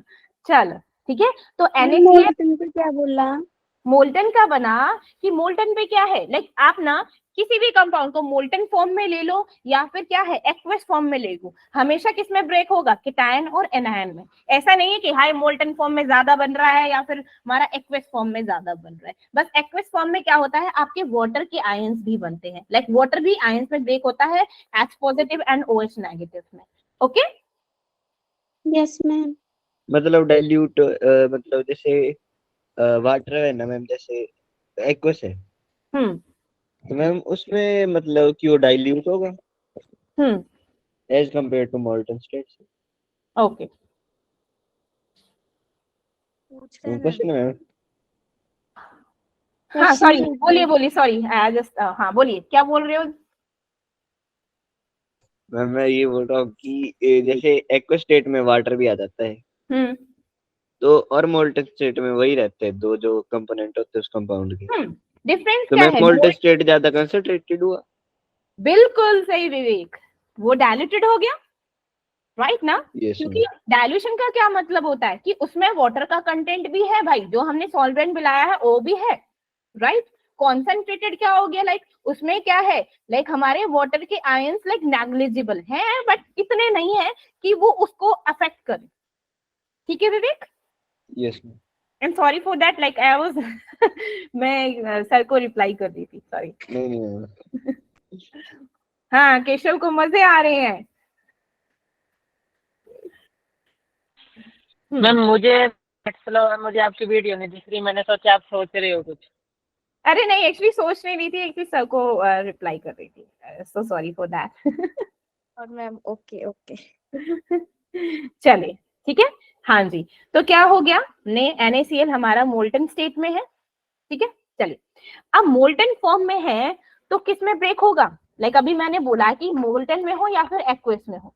चलो ठीक है। तो NaCl मोल्टन पे क्या बोला, मोल्टन का बना कि मोल्टन पे क्या है, लाइक आप ना किसी भी कंपाउंड को मोल्टन फॉर्म में ले लो या फिर क्या है एक्वस फॉर्म में ले लो, हमेशा किसमें ब्रेक होगा, केटायन और एनायन में। ऐसा नहीं है कि हाई मोल्टन फॉर्म में ज्यादा बन रहा है या फिर हमारा एक्वस फॉर्म में ज्यादा बन रहा है। बस एक्वस फॉर्म में क्या होता है, आपके वाटर के आयंस भी बनते हैं, लाइक वाटर भी आयंस में ब्रेक होता है H positive and OH negative में। Okay yes ma'am. मतलब डाइल्यूट मतलब जैसे वाटर है ना मैम, जैसे एक्वस है तो मैम उसमें मतलब क्यों डाइल्यूट होगा as compare to molten state. Okay question ma'am. हाँ सॉरी, बोलिए सॉरी, जस्ट हाँ बोलिए, क्या बोल रहे हो? मैम मैं ये बोल रहा हूँ कि जैसे एक्वस स्टेट में वाटर भी आ जाता है तो और मोल्टन स्टेट में वही रहते हैं, 2 जो कंपोनेंट होते हैं उस कंपाउंड के। डिफरेंस तो क्या मैं है? मोल्टन स्टेट ज्यादा कंसंट्रेटेड हुआ। बिल्कुल सही विवेक, वो डायल्यूटेड हो गया, राइट ना? yes, क्योंकि डायल्यूशन का क्या मतलब होता है कि उसमें वाटर का कंटेंट भी है भाई, जो हमने सॉल्वेंट मिलाया है वो भी है, राइट। कॉन्सेंट्रेटेड क्या हो गया, लाइक उसमें क्या है, लाइक हमारे वाटर के आयंस लाइक नेग्लिजिबल हैं बट इतने नहीं है कि वो उसको अफेक्ट करे। ठीक है Vivek? Yes ma'am. I am sorry for that, like I was मैं सर को रिप्लाई कर दी थी, सॉरी। नहीं हाँ केशव को मजे आ रहे हैं। मैम मुझे आपकी वीडियो नहीं दिख रही, मैंने सोचा आप सोच रहे हो कुछ। अरे नहीं, एक्चुअली सोच नहीं रही थी, एक्चुअली सर को रिप्लाई कर रही थी, सो सॉरी फॉर दैट। और मैम ओके ओके चले ठीक है। हाँ जी, तो क्या हो गया, NaCl हमारा मोल्टन स्टेट में है, ठीक है। चलिए अब मोल्टन फॉर्म में है तो किस में ब्रेक होगा, लाइक अभी मैंने बोला कि मोल्टन में हो या फिर एक्वस में हो,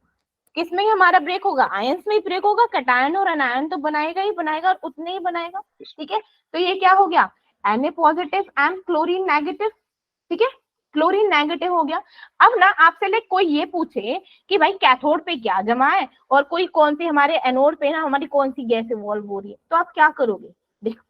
किस में हमारा ब्रेक होगा, आयंस में ही ब्रेक होगा, कैटायन और एनायन तो बनाएगा ही बनाएगा और उतने ही बनाएगा, ठीक है। तो ये क्या हो गया, Na positive and chlorine negative, ठीक है, क्लोरीन नेगेटिव हो गया। अब ना आपसे लाइक कोई ये पूछे कि भाई कैथोड पे क्या जमा है और कोई कौन सी हमारे एनोड पे ना हमारी कौन सी गैस इवॉल्व हो रही है, तो आप क्या करोगे? देखो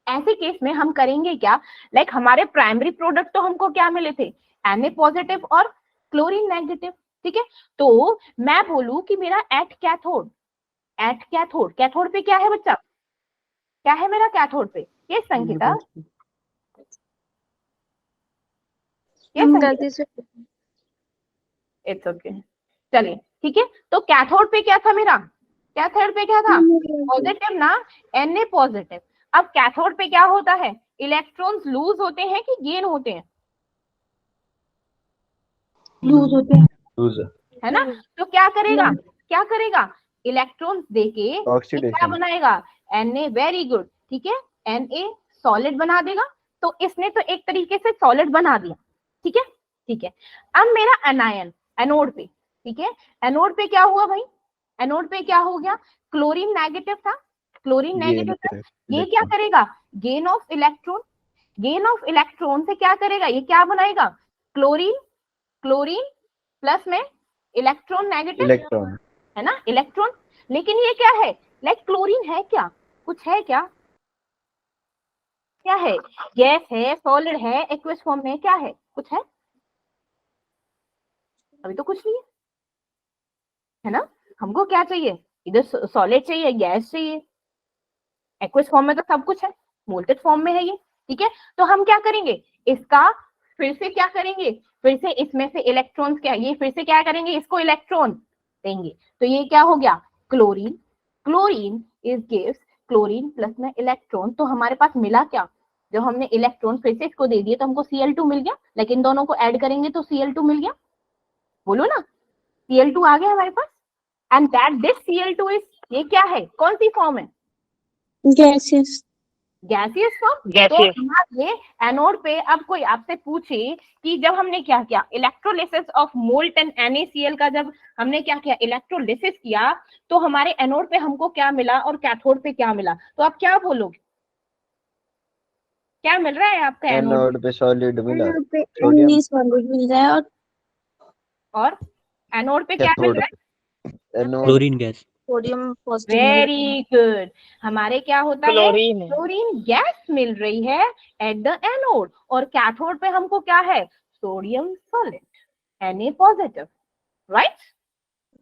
ऐसे केस में हम करेंगे क्या, लाइक हमारे प्राइमरी प्रोडक्ट तो हमको क्या मिले थे, Na पॉजिटिव और क्लोरीन नेगेटिव, ठीक है, तो मैं बोलूं कि मेरा एट कैथोड कैथोड पे क्या है बच्चा, क्या है मेरा कैथोड पे, ये संकेता, ये गलती से इट्स ओके, चलिए ठीक है। तो कैथोड पे क्या था मेरा, कैथोड पे क्या था, पॉजिटिव ना, Na पॉजिटिव। अब कैथोड पे क्या होता है, इलेक्ट्रॉन्स लूज होते हैं कि गेन होते हैं, लूज होते हैं। है ना। तो क्या करेगा, इलेक्ट्रॉन्स देके ये क्या ऑक्सीडेशन। बनाएगा, Na, वेरी गुड, ठीक है, Na सॉलिड बना देगा। तो इसने तो एक तरीके से सॉलिड बना दिया, ठीक है, ठीक है। अब मेरा अनायन एनोड पे, ठीक है, एनोड पे क्या हुआ भाई, एनोड पे क्या हो गया, क्लोरीन नेगेटिव था, क्लोरीन नेगेटिव था, ये क्या करेगा, gain of electron, gain of electron से क्या करेगा, ये क्या बनाएगा, क्लोरीन, क्लोरीन प्लस में इलेक्ट्रॉन नेगेटिव, इलेक्ट्रॉन, है ना, इलेक्ट्रॉन। लेकिन ये क्या है, लाइक क्लोरीन है क्या, कुछ है क्या, क्या है, गैस है, सॉलिड है, एक्वस फॉर्म में क्या है, कुछ है, अभी तो कुछ नहीं है ना। हमको क्या चाहिए, इधर सॉलिड चाहिए, गैस चाहिए, एक्वस फॉर्म में तो सब कुछ है, मोल्टेड फॉर्म में है ये, ठीक है। तो हम क्या करेंगे, इसका फिर से क्या करेंगे, फिर से इसमें से इलेक्ट्रॉन्स क्या, ये फिर से क्या करेंगे, इसको इलेक्ट्रॉन देंगे। तो ये क्या हो गया, chlorine, chlorine is gives chlorine plus में इलेक्ट्रॉन। तो हमारे पास मिला क्या, जब हमने इलेक्ट्रॉन फिर से इसको दे दिए तो हमको Cl2 मिल गया, लेकिन दोनों को ऐड करेंगे तो Cl2 मिल गया, बोलो ना, Cl2 आ गया हमारे पास। And that this Cl2 is, ये क्या है, कौन सी फॉर्म है, गैसियस गैसियस फॉर्म। गैसियस। तो हमारे एनोड पे अब कोई आपसे पूछे कि जब हमने क्या किया, इलेक्ट्रोलिसिस ऑफ मोल्टन NaCl का जब हमने क्या किया, इलेक्ट्रोलिसिस किया, तो हमारे एनोड पे हमको क्या मिला और कैथोड पे क्या मिला, तो आप क्या बोलोगे, क्या मिल रहा है आपका एनोड एनोड पे सॉलिड मिला, पे सोडियम, सॉलिड मिल रहा है और एनोड पे क्या मिल कैथोड रहा है, पे anode chlorine gas. Sodium positive. Very good, हमारे क्या होता है, क्लोरीन है। क्लोरीन गैस मिल रही है एट द एनोड, और कैथोड पे हमको क्या है, sodium solid, Na positive, right.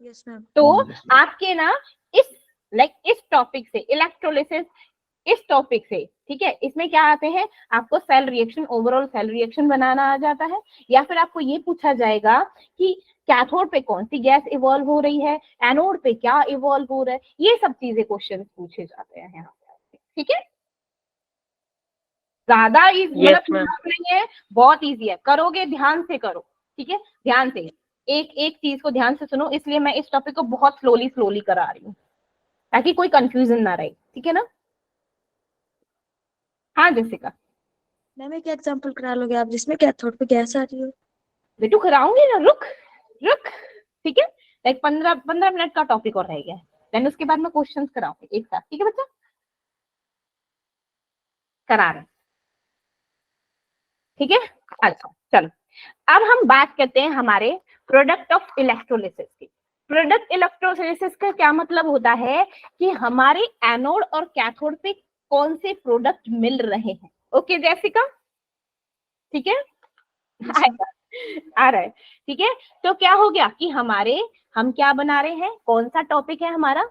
Yes ma'am. तो आपके ना इस टॉपिक से इलेक्ट्रोलिसिस, इस टॉपिक से, ठीक है, इसमें क्या आते हैं, आपको cell reaction, overall cell reaction बनाना आ जाता है, या फिर आपको ये पूछा जाएगा कि कैथोड पे कौन सी गैस इवॉल्व हो रही है, एनोड पे क्या इवॉल्व हो रहा है, ये सब चीजें क्वेश्चन पूछे जाते हैं यहाँ पे, ठीक है। ज्यादा मतलब नहीं है, बहुत इजी है, करोगे ध्यान से करो, ठीक है, ध्यान से एक एक चीज को ध्यान से सुनो, इसलिए मैं इस टॉपिक को बहुत स्लोली करा रही हूँ ताकि कोई कंफ्यूजन ना रहे, ठीक है ना। हाँ जेसिका, मैम एक एग्जांपल करा लोगे आप जिसमें कैथोड पे गैस आ रही हो। बेटू कराऊंगी ना, रुक, ठीक है, लाइक 15 मिनट का टॉपिक और रह गया है, देन उसके बाद मैं क्वेश्चंस कराऊंगी एक साथ, ठीक है बच्चा, करा रहे, ठीक है। अच्छा चलो, अब हम बात करते हैं हमारे प्रोडक्ट ऑफ इलेक्ट्रोलिसिस की। प्रोडक्ट इलेक्ट्रोलिसिस का क्या मतलब होता है कि हमारे एनोड और कैथोड पे कौन से प्रोडक्ट मिल रहे हैं। ओके जेसिका, ठीक है, आ रहा है, ठीक है। तो क्या हो गया कि हम क्या बना रहे हैं, कौन सा टॉपिक है हमारा,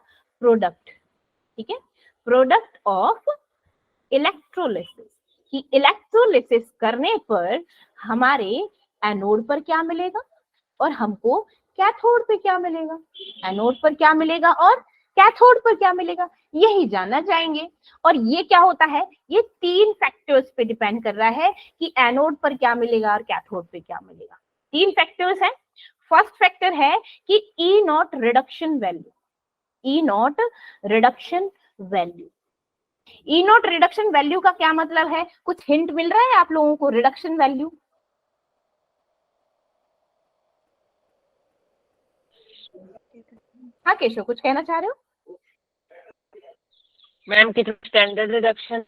प्रोडक्ट, ठीक है, प्रोडक्ट ऑफ इलेक्ट्रोलिसिस, कि इलेक्ट्रोलिसिस करने पर हमारे एनोड पर क्या मिलेगा और हमको कैथोड पे क्या मिलेगा, एनोड पर क्या मिलेगा और कैथोड पर क्या मिलेगा, यही जानना चाहेंगे। और ये क्या होता है, ये 3 फैक्टर्स पे डिपेंड कर रहा है कि एनोड पर क्या मिलेगा और कैथोड पे क्या मिलेगा। 3 फैक्टर्स हैं। फर्स्ट फैक्टर है कि E not reduction value, E not reduction value. E not reduction value का क्या मतलब है, कुछ हिंट मिल रहा है आप लोगों को, रिडक्शन वैल्यू, हाँ केशव कुछ कहना चाह रहे हो। मैम कितना स्टैंडर्ड रिडक्शन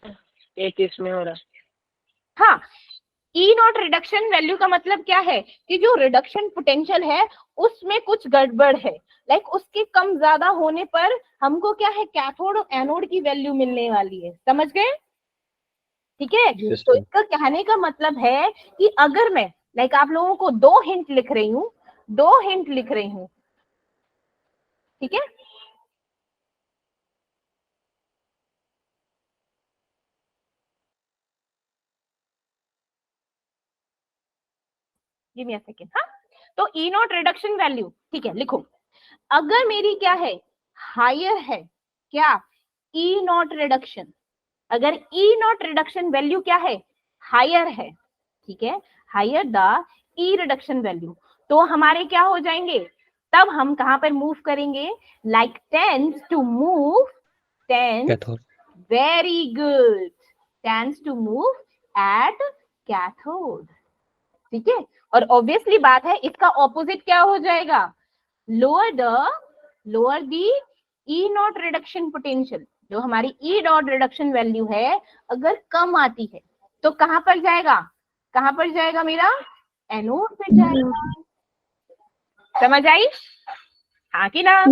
एक इसमें हो रहा है। हाँ, E नॉट रिडक्शन वैल्यू का मतलब क्या है कि जो रिडक्शन पोटेंशियल है उसमें कुछ गड़बड़ है, लाइक उसके कम ज्यादा होने पर हमको क्या है, कैथोड और एनोड की वैल्यू मिलने वाली है, समझ गए, ठीक है। तो इसका कहने का मतलब है कि अगर मैं लाइक आप लोगों को 2 हिंट लिख रही हूँ, 2 हिंट लिख रही हूँ, ठीक है। Give me a second. हाँ, तो ई नॉट रिडक्शन वैल्यू, ठीक है, लिखो। अगर मेरी क्या है, हायर है, क्या, ई नॉट रिडक्शन, अगर ई नॉट रिडक्शन वैल्यू क्या है, हायर है, ठीक है, higher the E reduction value, तो हमारे क्या हो जाएंगे, तब हम कहां पर मूव करेंगे, like tends to move, tends, cathode. Very good, tends to move at cathode, ठीक है। और ऑब्वियसली बात है, इसका ऑपोजिट क्या हो जाएगा, lower the E not reduction potential, जो हमारी ई नॉट रिडक्शन वैल्यू है अगर कम आती है तो कहां पर जाएगा, कहां पर जाएगा, मेरा एनोड पे जाएगा। समझ आई, हाँ कि ना,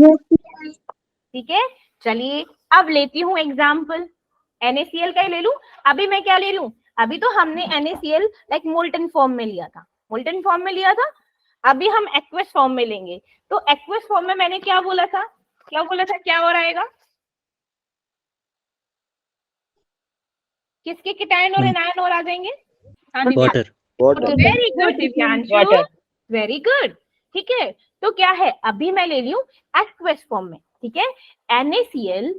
ठीक है। चलिए अब लेती हूँ एग्जाम्पल, NaCl का ही ले लूं। अभी मैं क्या ले लूं, अभी तो हमने NaCl लाइक मोल्टन फॉर्म में लिया था, मोल्टन फॉर्म में लिया था, अभी हम एक्वस फॉर्म में लेंगे। तो एक्वस फॉर्म में मैंने क्या बोला था, क्या बोला था, क्या हो रहेगा, किसके कीटायन और एनायन और आ जाएंगे, हाँ water. Very good Divyanshu, very good, ठीक है। तो क्या है, अभी मैं ले लूं एक्वस फॉर्म में, ठीक है, NaCl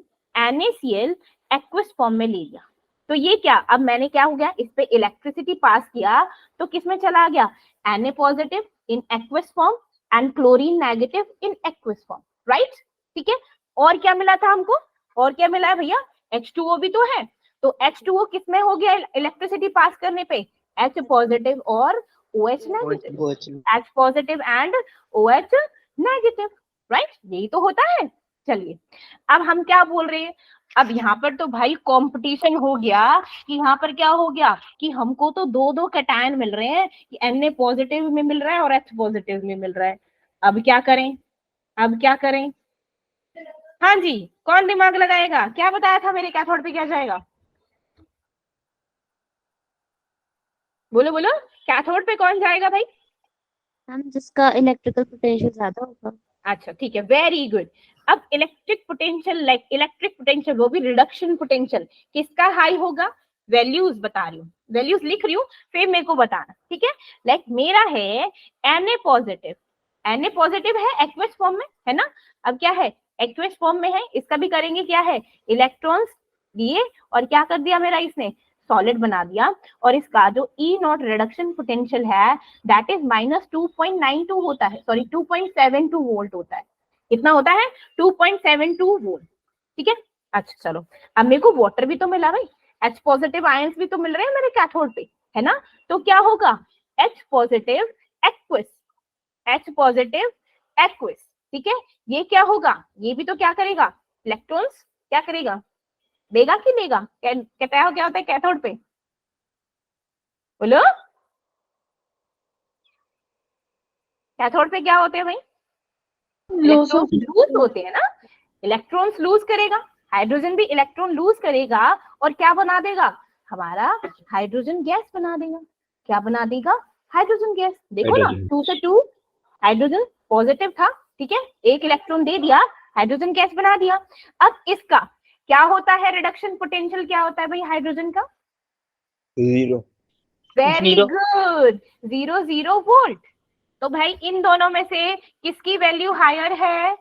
एक्वस फॉर्म में ले लिया, तो ये क्या, अब मैंने क्या हो गया, इस पे इलेक्ट्रिसिटी पास किया तो किसमें चला गया, Na positive in aqueous form and chlorine negative in aqueous form, right, ठीक है। और क्या मिला था हमको, और क्या मिला है भैया, H2O भी तो है, तो H2O किसमें हो गया इलेक्ट्रिसिटी पास करने पे, H पॉजिटिव और OH negative, H positive and OH negative, right, यही तो होता है। चलिए अब हम क्या बोल रहे हैं, अब यहाँ पर तो भाई कंपटीशन हो गया कि यहाँ पर क्या हो गया कि हमको तो 2 कैटायन मिल रहे हैं, कि Na पॉजिटिव में मिल रहा है और H पॉजिटिव में मिल रहा है। अब क्या करें, अब क्या करें, हाँ जी, कौन दिमाग लगाएगा, क्या बताया था मेरे कैथोड पे क्या जाएगा, बोलो बोलो, कैथोड पे कौन जाएगा भाई, हम जिसका इलेक्ट्रिकल पोटेंशियल ज्यादा होगा। अच्छा ठीक है, वेरी गुड। अब electric potential, like electric potential, वो भी रिडक्शन पोटेंशियल, किसका हाई होगा, वैल्यूज बता रही हूँ, वैल्यूज लिख रही हूँ, फिर मेरे को बताना, ठीक है। लाइक मेरा है Na पॉजिटिव, Na पॉजिटिव है एक्वस फॉर्म में, है ना, अब क्या है, एक्वस फॉर्म में है, इसका भी करेंगे क्या है, इलेक्ट्रॉन्स लिए और क्या कर दिया मेरा, इसने सॉलिड बना दिया, और इसका जो ई नॉट रिडक्शन पोटेंशियल है दैट इज -2.92 होता है, सॉरी 2.72 वोल्ट होता है, कितना होता है, 2.72 वोल्ट, ठीक है। अच्छा चलो, अब मेरे को वाटर भी तो मिला भाई, H पॉजिटिव आयंस भी तो मिल रहे हैं मेरे कैथोड पे, है ना, तो क्या होगा, H positive aqueous, H positive aqueous, ठीक है। ये क्या होगा, ये भी तो क्या करेगा, इलेक्ट्रॉन्स क्या करेगा, देगा कि लेगा, कहता है क्या होता है कैथोड पे, बोलो, कैथोड पे क्या होते हैं भाई, इलेक्ट्रॉन्स लूज होते हैं ना, इलेक्ट्रॉन्स लूज करेगा, हाइड्रोजन भी इलेक्ट्रॉन लूज करेगा और क्या बना देगा, हमारा हाइड्रोजन गैस बना देगा, क्या बना देगा, हाइड्रोजन गैस, देखो ना 2 से 2 हाइड्रोजन पॉजिटिव था, ठीक है, एक इलेक्ट्रॉन दे दिया, हाइड्रोजन गैस बना दिया। अब इसका क्या होता है, रिडक्शन पोटेंशियल क्या होता है भाई हाइड्रोजन का, 0, वेरी गुड, 0 वोल्ट। तो भाई इन दोनों में से किसकी वैल्यू हायर है,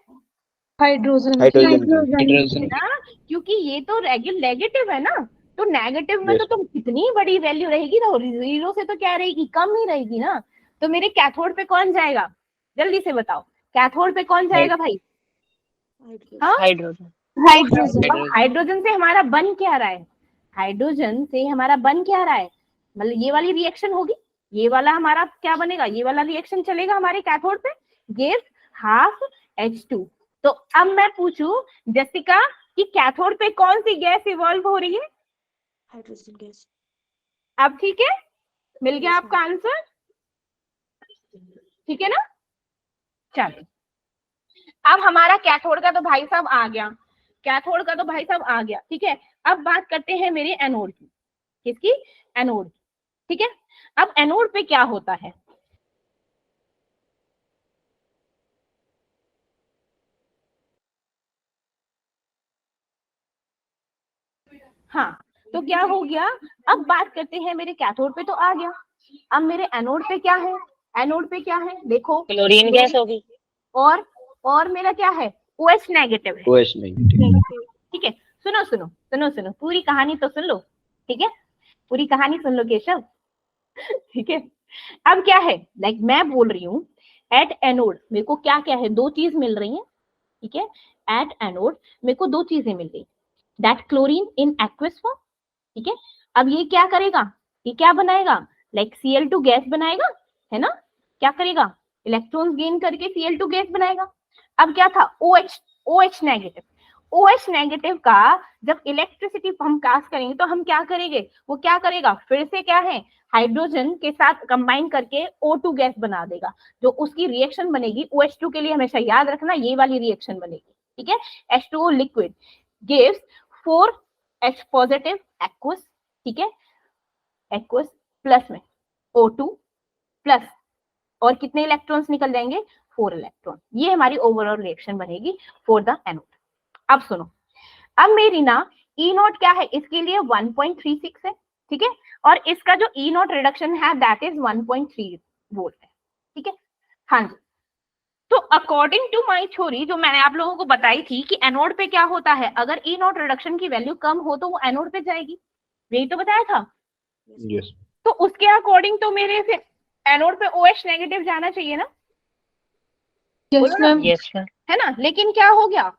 हाइड्रोजन हाइड्रोजन ना, क्योंकि ये तो नेगेटिव है ना, तो नेगेटिव में तो तुम कितनी बड़ी वैल्यू रहेगी ना, 0 से तो क्या रहेगी, कम ही रहेगी ना, तो मेरे कैथोड पे कौन जाएगा, जल्दी से बताओ, कैथोड पे कौन जाएगा भाई, हाँ हाइड्रोजन, हाइड्रोजन से हमारा बन क्या रहा है, हाइड्रोजन से हमारा बन क्या रहा है, मतलब ये वाली रिएक्शन होगी, ये वाला हमारा क्या बनेगा, ये वाला रिएक्शन चलेगा हमारे कैथोड पे, गिव हाफ H2। तो अब मैं पूछूं जसिका कि कैथोड पे कौन सी गैस इवॉल्व हो रही है, हाइड्रोजन गैस। अब ठीक है, मिल गया आपका आंसर, ठीक है ना। चलो अब हमारा कैथोड का तो भाई साहब आ गया, कैथोड का तो भाई साहब आ गया, ठीक है। अब बात करते हैं मेरे एनोड की, किसकी, एनोड, ठीक है। अब एनोड पे क्या होता है, हाँ, तो क्या हो गया, अब बात करते हैं मेरे कैथोड पे तो आ गया, अब मेरे एनोड पे क्या है, एनोड पे क्या है देखो, क्लोरीन गैस होगी। और मेरा क्या है, OH नेगेटिव है। OH negative. ठीक है, सुनो सुनो सुनो सुनो, पूरी कहानी तो सुन लो, ठीक है, पूरी कहानी सुन लो केशव। ठीक है, अब क्या है, लाइक मैं बोल रही हूँ एट एनोड मेरे को क्या क्या है, दो चीज मिल रही है। ठीक है, एट एनोड मेरे को दो चीजें मिल रही, that chlorine in aqueous form. ठीक है, अब ये क्या करेगा, ये क्या बनाएगा, लाइक Cl2 गैस बनाएगा, है ना, क्या करेगा, इलेक्ट्रॉन्स गेन करके Cl2 गैस बनाएगा। अब क्या था, OH नेगेटिव, OH नेगेटिव का जब इलेक्ट्रिसिटी हम पास करेंगे तो हम क्या करेंगे, वो क्या करेगा, फिर से क्या है, हाइड्रोजन के साथ कंबाइन करके O2 गैस बना देगा, जो उसकी रिएक्शन बनेगी OH2 के लिए, हमेशा याद रखना ये वाली रिएक्शन बनेगी। ठीक है, H2O liquid gives 4H positive aqueous, ठीक है, एक्वस प्लस में O2 प्लस, और कितने इलेक्ट्रॉन्स निकल जाएंगे, 4 इलेक्ट्रॉन। ये हमारी ओवरऑल रिएक्शन बनेगी फॉर द एनोड। अब सुनो, अब मेरी ना E0 क्या है, इसके लिए 1.36 है। ठीक है, और इसका जो E0 रिडक्शन है दैट इज 1.3 वोल्ट है। ठीक है, हाँ जी, तो अकॉर्डिंग टू माय थ्योरी जो मैंने आप लोगों को बताई थी कि एनोड पे क्या होता है, अगर E0 रिडक्शन की वैल्यू कम हो तो वो एनोड पे जाएगी, यही तो बताया था। यस। तो उसके अकॉर्डिंग तो मेरे फिर एनोड पे OH नेगेटिव जाना चाहिए ना, यस मैम। Yes ma'am. है ना, लेकिन क्या हो गया,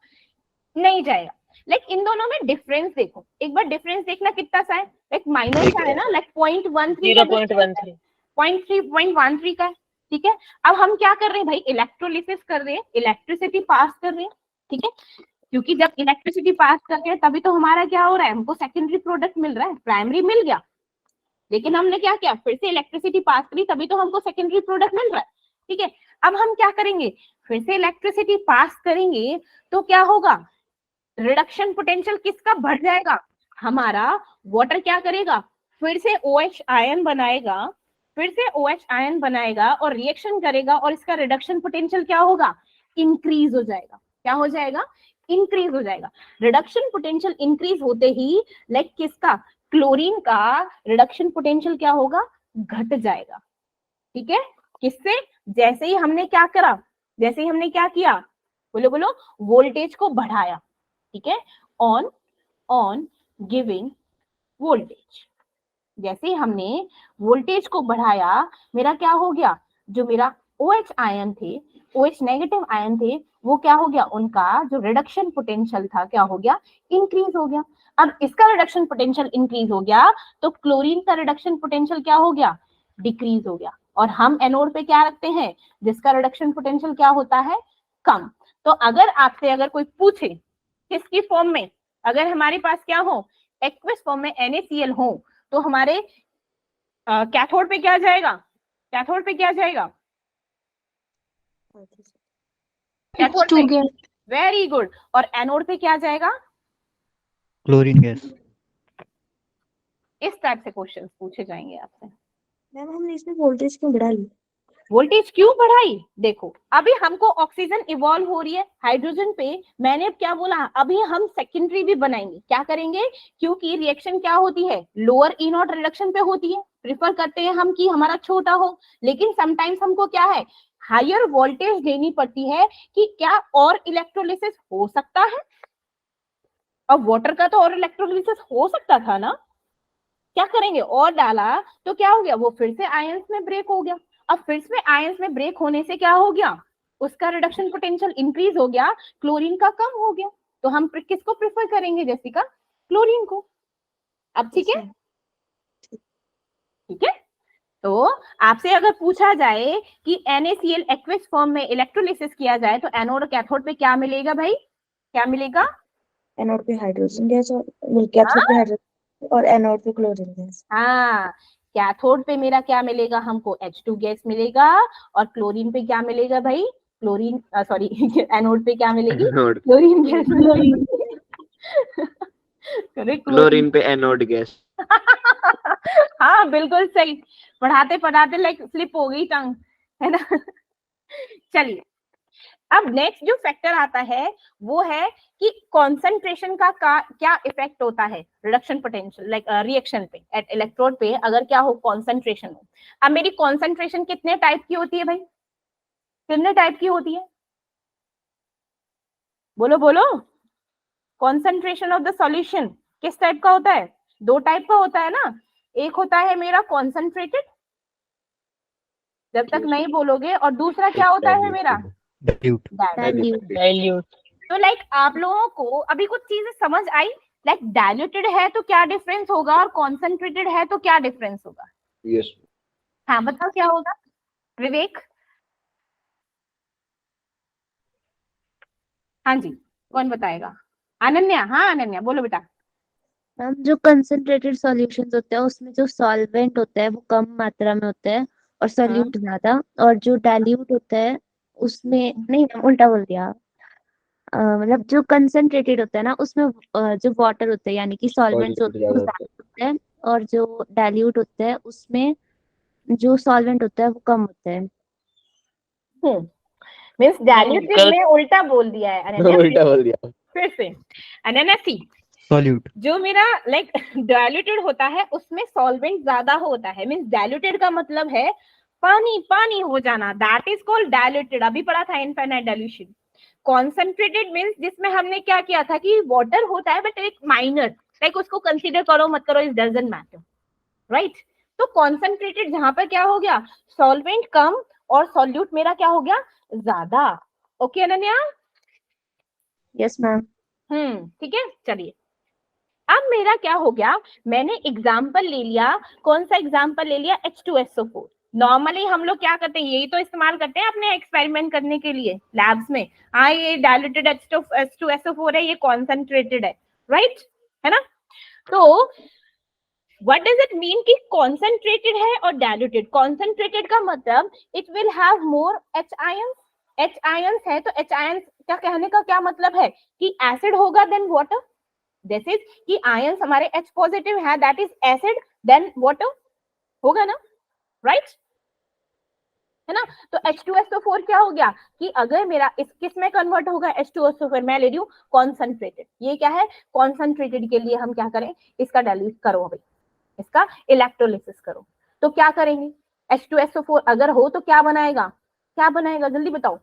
नहीं जाएगा। लाइक इन दोनों में डिफरेंस देखो, एक बार डिफरेंस देखना कितना सा है, लाइक माइनस का है ना, लाइक 0.13 0.13 0.13 का है। ठीक है, अब हम क्या कर रहे हैं भाई, इलेक्ट्रोलिसिस कर रहे हैं, इलेक्ट्रिसिटी पास कर रहे हैं। ठीक है, क्योंकि जब इलेक्ट्रिसिटी पास कर रहे हैं तभी तो हमारा क्या हो रहा है, हमको सेकेंडरी प्रोडक्ट मिल रहा है, प्राइमरी मिल गया, लेकिन हमने क्या किया, फिर से इलेक्ट्रिसिटी पास करी तभी तो हमको सेकेंडरी प्रोडक्ट मिल रहा है। ठीक है, अब हम क्या करेंगे, फिर से इलेक्ट्रिसिटी पास करेंगे तो क्या होगा, रिडक्शन पोटेंशियल किसका बढ़ जाएगा, हमारा वाटर क्या करेगा, फिर से OH आयन बनाएगा, फिर से OH आयन बनाएगा और रिएक्शन करेगा, और इसका रिडक्शन पोटेंशियल क्या होगा, इंक्रीज हो जाएगा। क्या हो जाएगा, इंक्रीज हो जाएगा। रिडक्शन पोटेंशियल इंक्रीज होते ही लाइक किसका, क्लोरीन का रिडक्शन पोटेंशियल क्या होगा, घट जाएगा। ठीक है, किससे, जैसे ही हमने क्या करा, जैसे ही हमने क्या किया, बोलो बोलो, वोल्टेज को बढ़ाया। ठीक है, ऑन गिविंग वोल्टेज, जैसे ही हमने वोल्टेज को बढ़ाया, मेरा क्या हो गया, जो मेरा OH आयन थे, OH नेगेटिव आयन थे, वो क्या हो गया, उनका जो रिडक्शन पोटेंशियल था क्या हो गया, इंक्रीज हो गया। अब इसका रिडक्शन पोटेंशियल इंक्रीज हो गया तो क्लोरीन का रिडक्शन पोटेंशियल क्या हो गया, डिक्रीज हो गया। और हम एनोड पे क्या रखते हैं, जिसका रिडक्शन पोटेंशियल क्या होता है, कम। तो अगर आपसे अगर कोई पूछे किसकी फॉर्म में, अगर हमारे पास क्या हो, एक्वस फॉर्म में NaCl हो, तो हमारे कैथोड पे क्या जाएगा, कैथोड पे क्या जाएगा, H2 गैस। Very good. और एनोड पे क्या जाएगा, क्लोरीन गैस। इस टाइप से क्वेश्चंस पूछे जाएंगे आपसे। मैम हमने इसमें वोल्टेज क्यों बढ़ा ली? वोल्टेज क्यों बढ़ाई, देखो अभी हमको ऑक्सीजन इवॉल्व हो रही है हाइड्रोजन पे, मैंने क्या बोला, अभी हम सेकेंडरी भी बनाएंगे, क्या करेंगे, क्योंकि रिएक्शन क्या होती है, लोअर E0 रिडक्शन पे होती है, प्रिफर करते हैं हम कि हमारा छोटा हो, लेकिन समटाइम्स हमको क्या है, हायर वोल्टेज देनी पड़ती है कि क्या और इलेक्ट्रोलिसिस हो सकता है। अब वाटर का तो और इलेक्ट्रोलिसिस हो सकता था ना, क्या करेंगे, और डाला तो क्या हो गया, वो फिर से आयंस में ब्रेक हो गया। अब फिर से आयंस में ब्रेक होने से क्या हो गया, उसका रिडक्शन पोटेंशियल इंक्रीज हो गया, क्लोरीन का कम हो गया। तो हम किसको प्रेफर करेंगे जेसिका, क्लोरीन को। अब ठीक है, ठीक है, तो आपसे अगर पूछा जाए कि NaCl एक्वस फॉर्म में इलेक्ट्रोलिसिस किया जाए तो एनोड और कैथोड पे क्या मिलेगा भाई, क्या मिलेगा, एनोड पे हाइड्रोजन गैस और कैथोड पे हाइड्रोजन और एनोड पे क्लोरीन गैस। हाँ, कैथोड पे मेरा क्या मिलेगा, हमको H2 गैस मिलेगा, और क्लोरीन पे क्या मिलेगा भाई, क्लोरीन सॉरी एनोड पे क्या मिलेगी, क्लोरीन गैस मिलेगी। क्लोरीन पे एनोड गैस। हाँ बिल्कुल सही, पढ़ाते पढ़ाते लाइक स्लिप हो गई टंग, है ना। चलिए अब नेक्स्ट जो फैक्टर आता है वो है कि कॉन्सेंट्रेशन का क्या इफेक्ट होता है रिडक्शन पोटेंशियल, लाइक रिएक्शन पे एट इलेक्ट्रोड पे अगर क्या हो कॉन्सेंट्रेशन हो। अब मेरी कॉन्सेंट्रेशन कितने टाइप की होती है भाई, कितने टाइप की होती है, बोलो बोलो। कॉन्सेंट्रेशन ऑफ द सॉल्यूशन किस टाइप का होता है, 2 टाइप का होता है ना। एक होता है मेरा कॉन्सेंट्रेटेड, जब तक नहीं बोलोगे, और दूसरा क्या होता है मेरा डाइल्यूट। तो लाइक आप लोगों को अभी कुछ चीजें समझ आई, लाइक डाइल्यूटेड है तो क्या डिफरेंस होगा और कॉन्सेंट्रेटेड है तो क्या डिफरेंस होगा। यस। हाँ बताओ क्या होगा विवेक। हाँ जी कौन बताएगा, अनन्या। हाँ अनन्या बोलो बेटा। मैम जो कंसंट्रेटेड सॉल्यूशंस होते हैं उसमें जो सॉल्वेंट होता है वो कम मात्रा में होता है और सॉल्यूट ज्यादा, और जो डाइल्यूट होता है उसमें नहीं मैम उल्टा बोल दिया। मतलब जो कंसंट्रेटेड होता है ना उसमें जो वाटर होता है यानी कि सॉल्वेंट्स होते हैं वो ज्यादा होता है, और जो डाइल्यूट होता है उसमें जो सॉल्वेंट होता है वो कम होता है। मींस डाइल्यूटेड में उल्टा बोल दिया है अनन्या। उल्टा बोल दिया फिर से अनन्या सी। सॉल्यूट जो मेरा लाइक डाइल्यूटेड होता है उसमें सॉल्वेंट ज्यादा होता है, मींस डाइल्यूटेड का मतलब है पानी पानी हो जाना, दैट इज कॉल्ड डाइल्यूटेड। अभी पढ़ा था इनफाइनाइट डाइल्यूशन। कॉन्सेंट्रेटेड मींस जिसमें हमने क्या किया था कि वाटर होता है बट एक माइनर, लाइक उसको कंसीडर करो मत करो, इट डजंट मैटर, राइट। तो कॉन्सेंट्रेटेड जहां पर क्या हो गया, सॉल्वेंट कम और सॉल्यूट मेरा क्या हो गया ज्यादा। ओके अनन्या। Yes ma'am. ठीक है चलिए। अब मेरा क्या हो गया, मैंने एग्जाम्पल ले लिया, कौन सा एग्जाम्पल ले लिया, H2SO4। नॉर्मली हम लोग क्या करते हैं, यही तो इस्तेमाल करते हैं अपने एक्सपेरिमेंट करने के लिए लैब्स में। हाँ ये डाइल्यूटेड H2SO4 है, ये कॉन्सेंट्रेटेड है, राइट है ना। तो व्हाट डज इट मीन कि कॉन्सेंट्रेटेड है और डाइल्यूटेड। कॉन्सेंट्रेटेड का मतलब it will have more H ions. H ions है तो H आयंस क्या कहने का क्या मतलब है कि एसिड होगा देन वाटर। दिस इज कि आयंस हमारे H पॉजिटिव है, that is acid then water होगा ना, राइट है ना। तो H2SO4 क्या हो गया कि अगर मेरा इस किस में कन्वर्ट होगा, H2SO4 मैं ले रही हूँ कॉन्सेंट्रेटेड। ये क्या है कॉन्सेंट्रेटेड के लिए हम क्या करें, इसका डाइल्यूट करो भाई, इसका इलेक्ट्रोलिसिस करो। तो क्या करेंगे, H2SO4 अगर हो तो क्या बनाएगा, क्या बनाएगा जल्दी बताओ,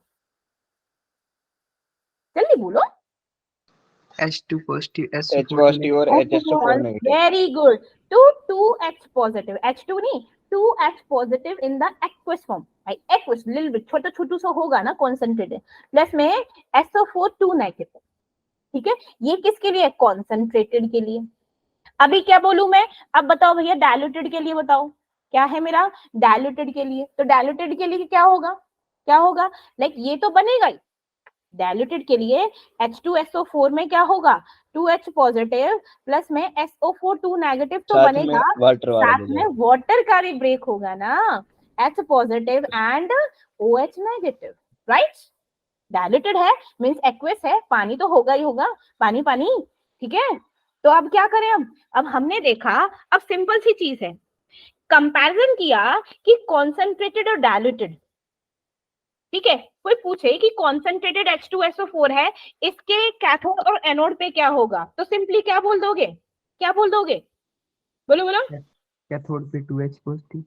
जल्दी बोलो। H2 positive, H SO4 positive और HSO4 negative. Very good. 2H positive, H2 नहीं 2H positive in the aqueous form. भाई एक्वस लिटिल बिट छोटा छोटू सा होगा ना कॉन्सेंट्रेटेड, प्लस में SO4 2 नेगेटिव। ठीक है, ये किसके लिए, कॉन्सेंट्रेटेड के लिए। अभी क्या बोलूं मैं, अब बताओ भैया डाइल्यूटेड के लिए बताओ क्या है मेरा, डाइल्यूटेड के लिए। तो डाइल्यूटेड के लिए क्या होगा, क्या होगा, लाइक ये तो बनेगा ही। डाइल्यूटेड के लिए H2SO4 में क्या होगा 2H पॉजिटिव प्लस में SO4 2 नेगेटिव तो बनेगा, साथ में वाटर का भी ब्रेक होगा ना, H positive and OH negative, right. Diluted है मींस एक्वस है, पानी तो होगा ही होगा, पानी पानी, ठीक है। तो अब क्या करें, अब हमने देखा, अब सिंपल सी चीज है, कंपैरिजन किया कि कॉन्सेंट्रेटेड और डाइल्यूटेड। ठीक है, कोई पूछे कि कॉन्सेंट्रेटेड H2SO4 है, इसके कैथोड और एनोड पे क्या होगा, तो सिंपली क्या बोल दोगे, क्या बोल दोगे, बोलो बोलो। कैथोड पे 2H पॉजिटिव,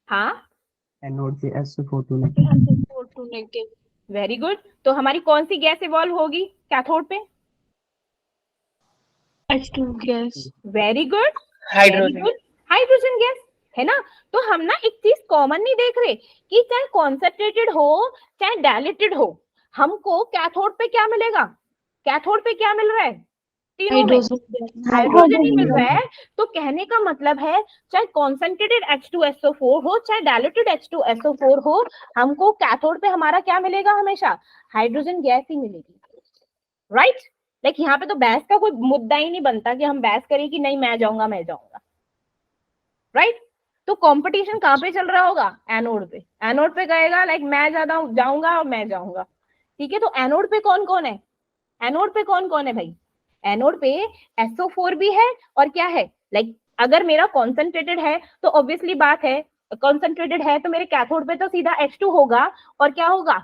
हाँ एनोड पे SO4 नेगेटिव। Very good. तो हमारी कौन सी गैस इवॉल्व होगी कैथोड पे, H2 gas. Very good, hydrogen. Hydrogen gas है ना। तो हम ना एक चीज कॉमन नहीं देख रहे कि चाहे कॉन्सेंट्रेटेड हो चाहे डाइल्यूटेड हो, हमको कैथोड पे क्या मिलेगा, कैथोड पे क्या मिल रहा है, तीनों में हाइड्रोजन ही मिल रहा है। तो कहने का मतलब है चाहे कॉन्सेंट्रेटेड H2SO4 हो चाहे डाइल्यूटेड H2SO4 हो, हमको कैथोड पे हमारा क्या मिलेगा, हमेशा हाइड्रोजन गैस ही मिलेगी, राइट। लाइक यहाँ पे तो बहस का कोई मुद्दा ही नहीं बनता कि हम बहस करें कि नहीं मैं जाऊंगा मैं जाऊंगा, राइट। तो कंपटीशन कहाँ पे चल रहा होगा, एनोड पे। एनोड पे कहेगा लाइक मैं ज्यादा जाऊंगा और मैं जाऊंगा, ठीक है। तो एनोड पे कौन कौन है, एनोड पे कौन कौन है भाई, एनोड पे SO4 भी है और क्या है, लाइक अगर मेरा कॉन्सेंट्रेटेड है तो ऑब्वियसली बात है, कॉन्सेंट्रेटेड है तो मेरे कैथोड पे तो सीधा H2 होगा और क्या होगा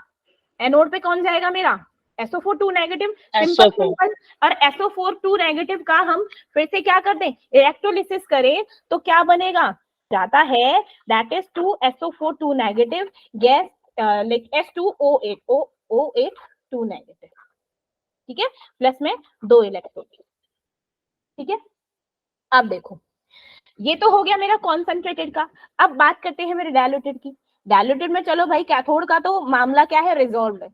एनोड पे कौन जाएगा मेरा SO4 2 नेगेटिव, SO4 सिंपल। और SO4 2 नेगेटिव का हम फिर से क्या कर दें, इलेक्ट्रोलिसिस करें तो क्या बनेगा, जाता है that is 2 SO4 2 negative gas like H2O8 O8 2 negative, ठीक है, प्लस में 2 इलेक्ट्रॉन, ठीक है। अब देखो ये तो हो गया मेरा कॉन्सेंट्रेटेड का। अब बात करते हैं मेरे डायल्यूटेड की। डायल्यूटेड में चलो भाई कैथोड का तो मामला क्या है, रिजॉल्व है।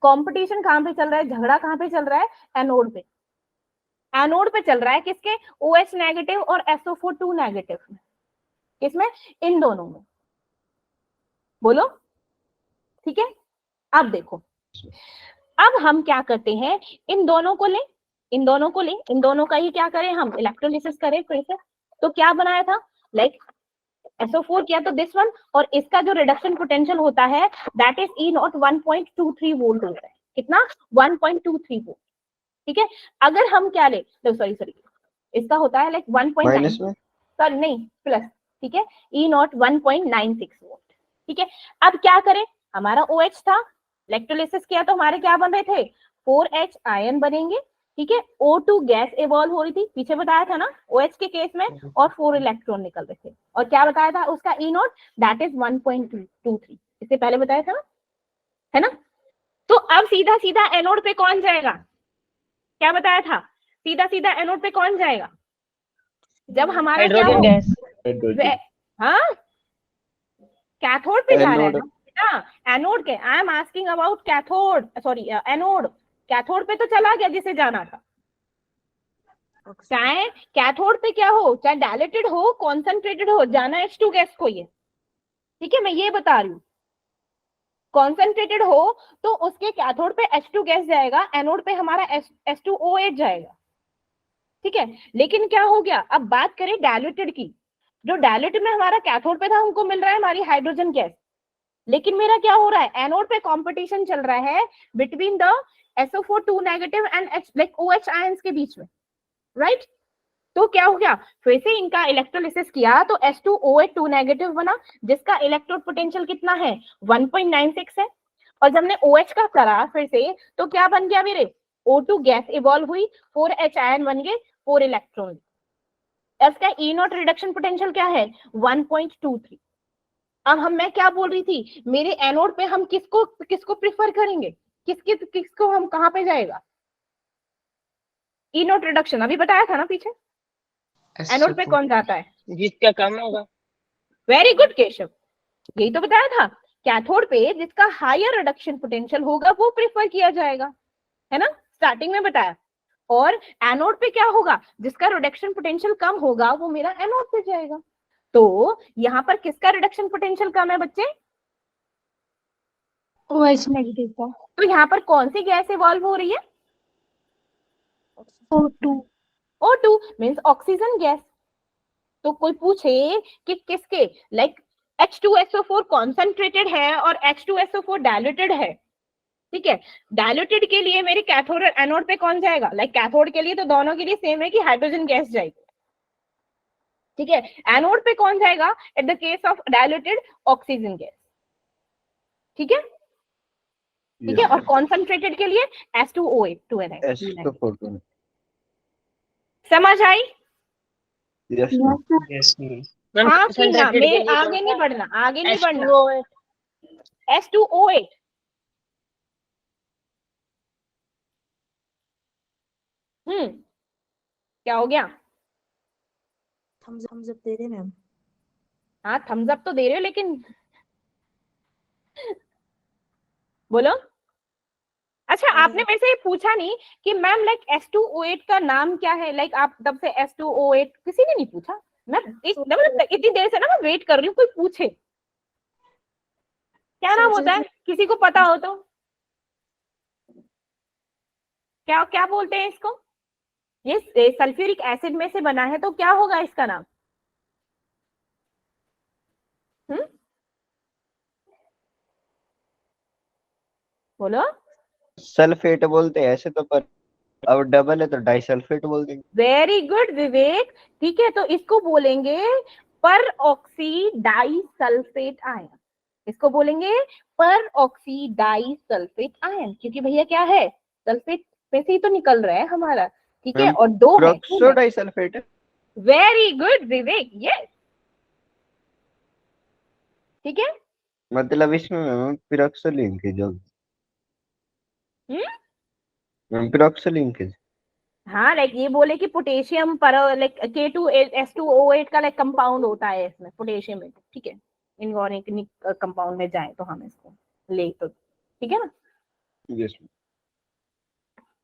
कंपटीशन कहाँ पे चल रहा है, झगड़ा कहाँ पे चल रहा है, एनोड पे। एनोड पे चल रहा है किसके, OH नेगेटिव और SO4 2 नेगेटिव में, किसमें, इन दोनों में, बोलो, ठीक है। अब देखो, अब हम क्या करते हैं, इन दोनों को ले, इन दोनों को ले, इन दोनों का ही क्या करें हम, इलेक्ट्रोलिसिस करें फिर से। तो क्या बनाया था, लाइक SO4 किया तो दिस वन, और इसका जो रिडक्शन पोटेंशियल होता है दैट इज E0 1.23 वोल्ट होता है, कितना, 1.23 वोल्ट, ठीक है। अगर हम क्या ले, सॉरी इसका होता है लाइक 1.9, सॉरी नहीं प्लस, ठीक है, E0 1.96 वोल्ट, ठीक है। अब क्या करें, हमारा OH था, इलेक्ट्रोलिसिस किया तो हमारे क्या बन रहे थे, 4H आयन बनेंगे, ठीक है। O2 गैस इवॉल्व हो रही थी, पीछे बताया था ना OH के केस में, और 4 इलेक्ट्रॉन निकल रहे थे, और क्या बताया था उसका E0 दैट इज 1.23, इससे पहले बताया था ना, है ना। तो अब सीधा सीधा एनोड पे कौन जाएगा, क्या बताया था, सीधा सीधा एनोड पे कौन जाएगा, जब हमारा क्या हाइड्रोजन हो, गैस, हाँ कैथोड पे जा रहा है ना, एनोड के, आई am asking about cathode, sorry anode, cathode पे तो चला गया जिसे जाना था। चाहे कैथोड पे क्या हो, चाहे डायलेटेड हो कॉन्सेंट्रेटेड हो, जाना H2 गैस को, ये ठीक है, मैं ये बता रही हूँ। कॉन्सेंट्रेटेड हो तो उसके कैथोड पे H2 गैस जाएगा, एनोड पे हमारा H2O8 जाएगा, ठीक है। लेकिन क्या हो गया, अब बात करें डायल्यूटेड की, जो डायल्यूटेड में हमारा कैथोड पे था हमको मिल रहा है हमारी हाइड्रोजन गैस, लेकिन मेरा क्या हो रहा है, एनोड पे कंपटीशन चल रहा है between the SO4 2 negative and like OH ions के बीच में, राइट। तो क्या हो गया, फिर से इनका इलेक्ट्रोलिसिस किया तो H2O8 2 नेगेटिव बना, जिसका इलेक्ट्रोड पोटेंशियल कितना है, 1.96 है। और जब हमने OH का करा फिर से तो क्या बन गया मेरे, O2 गैस इवॉल्व हुई, 4H आयन बन गए, 4 इलेक्ट्रॉन। इसका E0 रिडक्शन पोटेंशियल क्या है, 1.23। अब मैं क्या बोल रही थी, मेरे एनोड पे हम किसको प्रिफर करेंगे, किसको हम कहाँ पे जाएगा, E0 रिडक्शन अभी बताया था ना पीछे, एनोड पे कौन जाता है, जिसका कम होगा। वेरी गुड केशव, यही तो बताया था, कैथोड पे जिसका हायर रिडक्शन पोटेंशियल होगा वो प्रिफर किया जाएगा, है ना, स्टार्टिंग में बताया। और एनोड पे क्या होगा, जिसका रिडक्शन पोटेंशियल कम होगा वो मेरा एनोड पे जाएगा। तो यहाँ पर किसका रिडक्शन पोटेंशियल कम है बच्चे, OH नेगेटिव का। तो यहाँ पर कौन सी गैस इवॉल्व हो रही है, O2 मींस ऑक्सीजन गैस। तो कोई पूछे कि किसके, लाइक H2SO4 कॉन्सेंट्रेटेड है और H2SO4 डायल्यूटेड है, ठीक है। डायल्यूटेड के लिए मेरी कैथोड और एनोड पे कौन जाएगा, लाइक कैथोड के लिए तो दोनों के लिए सेम है कि हाइड्रोजन गैस जाएगी, ठीक है। एनोड पे कौन जाएगा, at the case of diluted oxygen gas, ठीक है, ठीक है। और कॉन्सेंट्रेटेड के लिए H2O8 2 है, समझ आई, हाँ कि ना, मैं आगे नहीं बढ़ना, आगे नहीं बढ़ना, H2O8 क्या हो गया, थम्स अप दे रहे मैम, हाँ थम्स अप तो दे रहे हो लेकिन बोलो। अच्छा आपने मेरे से ये पूछा नहीं कि मैम लाइक H2O8 का नाम क्या है, लाइक आप तब से H2O8 किसी ने नहीं पूछा, मैं इतनी देर से ना मैं वेट कर रही हूँ कोई पूछे, क्या नाम होता है, किसी को पता हो तो, क्या क्या बोलते हैं इसको, ये सल्फ्यूरिक एसिड में से बना है तो क्या होगा इसका नाम, बोलो। सल्फेट बोलते हैं ऐसे तो, पर अब डबल है तो डाइसल्फेट बोल देंगे। वेरी गुड विवेक, ठीक है, तो इसको बोलेंगे पर ऑक्सी डाइसल्फेट आयन, इसको बोलेंगे पर ऑक्सीडाइज सल्फेट आयन, क्योंकि भैया क्या है, सल्फेट में से ही तो निकल रहा है हमारा, ठीक है, मैम और दो है। पेरोक्सोडाइसल्फेट है। वेरी गुड विवेक, यस, ठीक है। मतलब इसमें मैम पेरोक्सो लिंकेज होगी। Ma'am peroxo linkage. हाँ, लाइक ये बोले कि पोटेशियम पर लाइक K2S2O8 का लाइक कंपाउंड होता है इसमें, पोटेशियम में, ठीक है, इनऑर्गेनिक कंपाउंड में जाए तो हम इसको ले तो, ठीक है ना। यस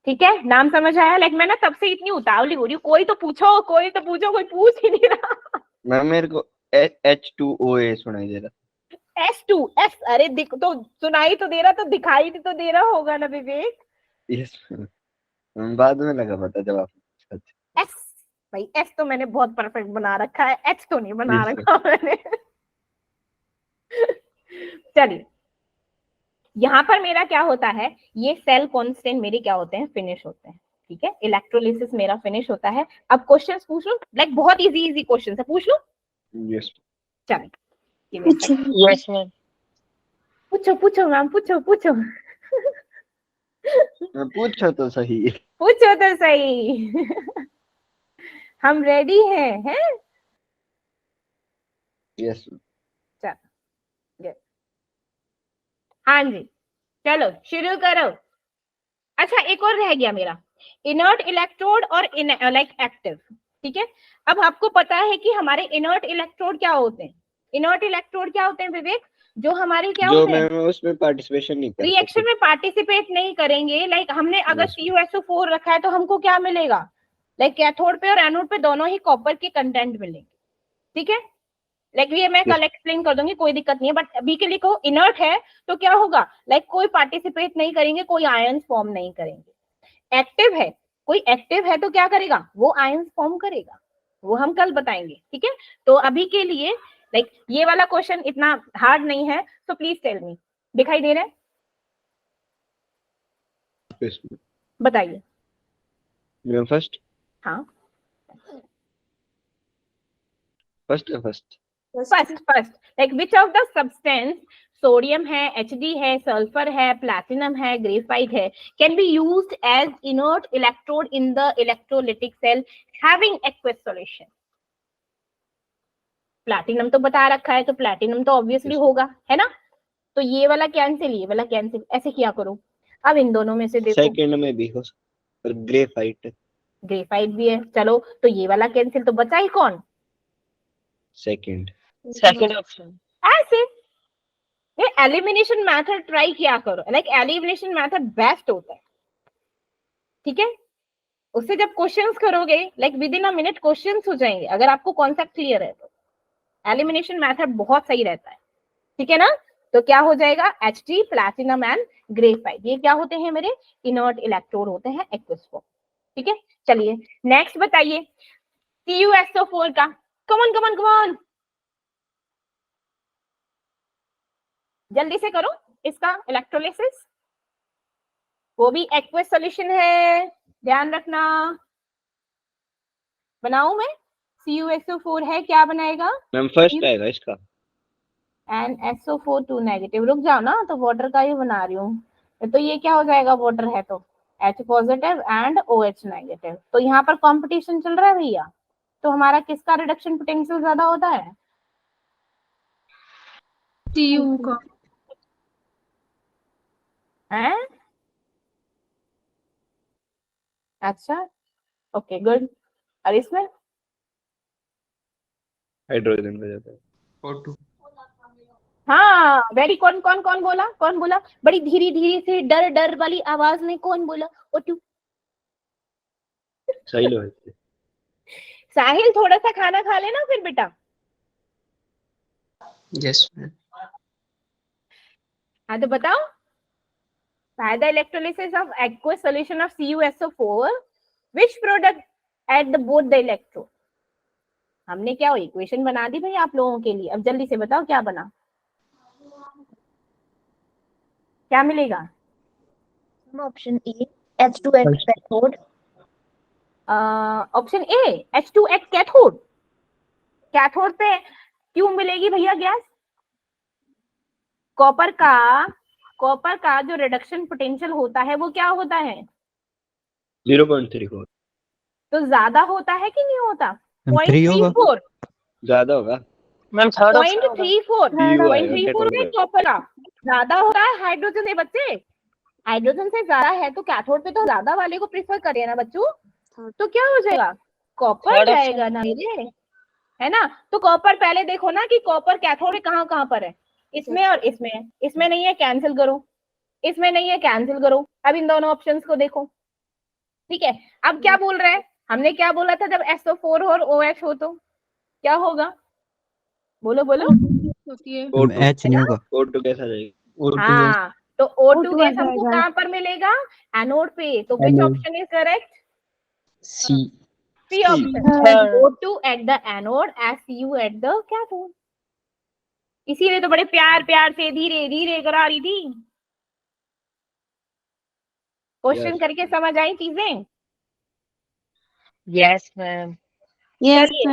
ठीक है, नाम समझ आया। लाइक मैं ना तब से इतनी उतावली हो रही हूँ, कोई तो पूछो, कोई तो पूछो, कोई पूछ ही नहीं रहा। मैम मेरे को H2OA सुनाई दे रहा। S2S, अरे दिख तो, सुनाई तो दे रहा, तो दिखाई भी तो दे रहा होगा ना विवेक। यस बाद में लगा पता जब आप S, भाई S तो मैंने बहुत परफेक्ट बना रखा है, H तो नहीं बना Yes, रखा मैंने। चलिए, यहाँ पर मेरा क्या होता है, ये सेल कांस्टेंट मेरे क्या होते हैं, फिनिश होते हैं, ठीक है, इलेक्ट्रोलिसिस मेरा फिनिश होता है। अब क्वेश्चंस पूछ लूं, लाइक बहुत इजी इजी क्वेश्चन है, पूछ लूं। यस चलिए, यस मैम। पूछो पूछो मैम, पूछो पूछो। पूछो तो सही। पूछो तो सही। हम रेडी हैं। यस हाँ जी, चलो शुरू करो। अच्छा, एक और रह गया मेरा, इनर्ट इलेक्ट्रोड और लाइक एक्टिव, ठीक है। अब आपको पता है कि हमारे इनर्ट इलेक्ट्रोड क्या होते हैं, इनर्ट इलेक्ट्रोड क्या होते हैं विवेक, जो हमारे क्या जो होते हैं, मैं उसमें पार्टिसिपेशन नहीं करता, रिएक्शन में पार्टिसिपेट नहीं करेंगे। लाइक हमने अगर Yes. CuSO4 रखा है तो हमको क्या मिलेगा, लाइक कैथोड पे और एनोड पे दोनों ही कॉपर के कंटेंट मिलेंगे, ठीक है। लाइक ये मैं कल एक्सप्लेन कर दूंगी, कोई दिक्कत नहीं है, बट अभी के लिए को इनर्ट है तो क्या होगा, लाइक कोई पार्टिसिपेट नहीं करेंगे, कोई आयंस फॉर्म नहीं करेंगे। एक्टिव है, कोई एक्टिव है तो क्या करेगा, वो आयंस फॉर्म करेगा, वो हम कल बताएंगे, ठीक है। तो अभी के लिए लाइक ये वाला क्वेश्चन इतना हार्ड नहीं है, तो प्लीज टेल मी, दिखाई दे रहा है, बताइए। फर्स्ट हाँ, first first like which of the substance, sodium है, HD है, सल्फर है, प्लैटिनम है, ग्रेफाइट है, can be used as inert electrode in the electrolytic cell having aqueous solution. Platinum तो बता रखा है, तो प्लैटिनम तो ऑब्वियसली होगा, है ना। तो ये वाला कैंसिल, ये वाला कैंसिल, ऐसे किया करो। अब इन दोनों में से देखो, सेकंड में भी हो और ग्रेफाइट भी है, चलो तो ये वाला कैंसिल, तो बचा ही कौन, सेकंड ऑप्शन। ऐसे ये एलिमिनेशन मेथड ट्राई किया करो, लाइक एलिमिनेशन मेथड बेस्ट होता है, ठीक है। उससे जब क्वेश्चंस करोगे like with in a minute questions हो जाएंगे, अगर आपको कॉन्सेप्ट क्लियर है तो एलिमिनेशन मेथड बहुत सही रहता है, ठीक है ना। तो क्या हो जाएगा, HD, प्लैटिनम एंड ग्रेफाइट, ये क्या होते हैं, मेरे इनर्ट इलेक्ट्रोड होते हैं एक्वस फॉर्म, ठीक है। चलिए नेक्स्ट बताइए, CuSO4 का, कमॉन कमॉन कमॉन, जल्दी से करो इसका इलेक्ट्रोलिसिस, वो भी एक्वस सॉल्यूशन है, ध्यान रखना। बनाऊं मैं, CuSO4 है, क्या बनाएगा मैम फर्स्ट आएगा इसका, एंड SO4 2 नेगेटिव, रुक जाओ ना, तो वाटर का ही बना रही हूँ, तो ये क्या हो जाएगा, वाटर है तो H positive and OH negative, तो यहाँ पर कंपटीशन चल रहा है भैया, तो हमारा किसका रिडक्शन पोटेंशियल ज्यादा होता है, Cu का। हैं? अच्छा, ओके गुड, और इसमें हाइड्रोजन का जाता है O2 हाँ, वेरी, कौन कौन कौन बोला, कौन बोला, बड़ी धीरे धीरे से डर डर वाली आवाज में कौन बोला, O2। सही लो है। साहिल थोड़ा सा खाना खा लेना फिर बेटा। यस मैम हाँ तो बताओ, by the electrolysis of aqueous solution of CuSO4 which product at the both the electrode। हमने क्या इक्वेशन बना दी भाई आप लोगों के लिए, अब जल्दी से बताओ क्या बना, क्या मिलेगा, option A H2X cathode, option A H2X cathode, cathode पे क्यों मिलेगी भैया गैस, कॉपर का जो रिडक्शन पोटेंशियल होता है वो क्या होता है? 0.34 तो ज्यादा होता है कि नहीं होता? 3 होगा। 0.34 ज्यादा होगा। मैम थर्ड ऑप्शन 0.34 PU आएगा 0.34 में कैथोड कॉपर का ज्यादा हो रहा है हाइड्रोजन से। बच्चे हाइड्रोजन से ज्यादा है तो कैथोड पे तो ज्यादा वाले को प्रेफर करें ना बच्चों, तो क्या हो जाएगा? कॉपर Third जाएगा ना मेरे, है ना। तो कॉपर पहले देखो ना कि कॉपर कैथोड में कहाँ कहाँ पर है, इसमें और इसमें है। इसमें नहीं है कैंसिल करो, इसमें नहीं है कैंसिल करो। अब इन दोनों ऑप्शंस को देखो, ठीक है। अब क्या बोल रहे हैं, हमने क्या बोला था जब SO4 और OH हो तो क्या होगा? बोलो बोलो। होती है। H नहीं होगा। O2 कैसा जाएगा? हाँ, तो O2 O2 गैस आ हमको जाएगा। कहाँ पर मिलेगा? एनोड पे। तो which Anode. Option is correct? C. C option. Third. O2 at the anode as CU at the cathode. इसीलिए तो बड़े प्यार प्यार से धीरे धीरे करा रही थी। क्वेश्चन करके समझ आई चीजें? Yes ma'am. चलिए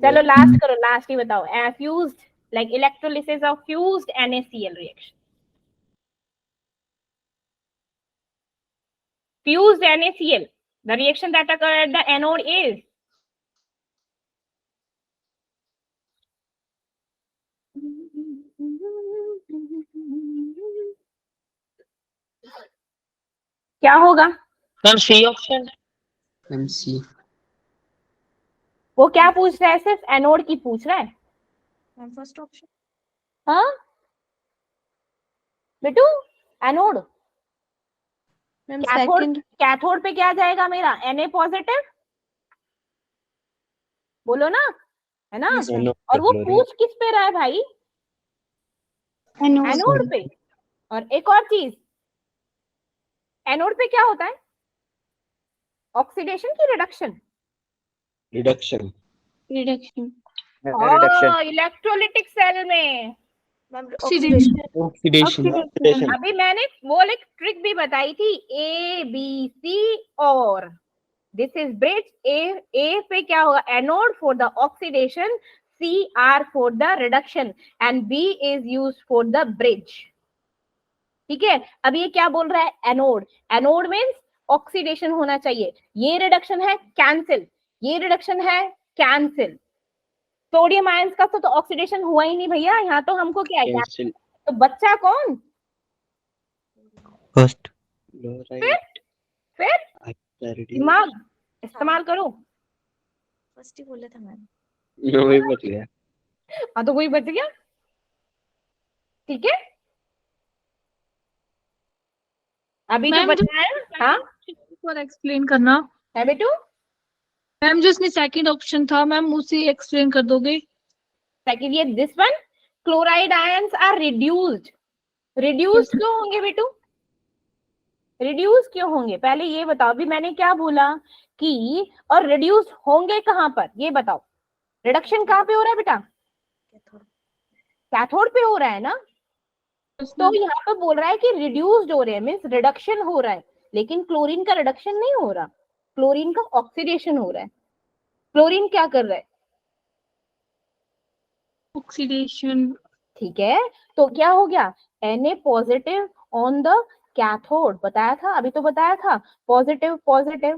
चलो लास्ट करो, लास्ट ही बताओ। Fused like electrolysis of fused NaCl reaction. Fused NaCl, the reaction that occur at the anode is क्या होगा? Ma'am C option. Ma'am C. वो क्या पूछ रहा है? सिर्फ एनोड की पूछ रहा है। First option. हाँ बेटू, anode. Ma'am cathode, second. Cathode पे क्या जाएगा मेरा? Na पॉजिटिव, बोलो ना, है ना। और वो पूछ किस पे रहा है भाई? एनोड पे। और एक और चीज, एनोड पे क्या होता है? ऑक्सीडेशन की reduction? Reduction. Reduction. Electrolytic cell में Oxidation. अभी मैंने वो एक ट्रिक भी बताई थी, ABC और दिस इज ब्रिज। ए पे क्या होगा? Anode for the oxidation, CR for the reduction and B is used for the bridge. ठीक है। अब ये क्या बोल रहा है? एनोड। एनोड मीन्स ऑक्सीडेशन होना चाहिए। ये रिडक्शन है कैंसिल, ये रिडक्शन है कैंसिल। सोडियम आयंस का तो ऑक्सीडेशन हुआ ही नहीं भैया, यहाँ तो हमको क्या है? तो बच्चा कौन? फर्स्ट। फिर दिमाग इस्तेमाल करो। फर्स्ट ही बोला था मैम। वही बच गया। हाँ तो वही बच गया, ठीक है। अभी जो बचा है, हाँ और एक्सप्लेन करना है बेटू। मैम जो इसमें सेकंड ऑप्शन था मैम उसे एक्सप्लेन कर दोगे? सेकंड ये this one, chloride ions are reduced. Reduced क्यों होंगे बेटू? रिड्यूस क्यों होंगे पहले ये बताओ। अभी मैंने क्या बोला कि, और रिड्यूस होंगे कहां पर ये बताओ। रिडक्शन कहां पे हो रहा है बेटा? कैथोड पे हो रहा है ना। तो यहाँ पे बोल रहा है कि रिड्यूस्ड हो रहे हैं, मीन्स रिडक्शन हो रहा है। लेकिन क्लोरीन का रिडक्शन नहीं हो रहा, क्लोरीन का ऑक्सीडेशन हो रहा है। क्लोरीन क्या कर रहा है? ऑक्सीडेशन। ठीक है, तो क्या हो गया? Na positive on the cathode, बताया था अभी तो बताया था। पॉजिटिव पॉजिटिव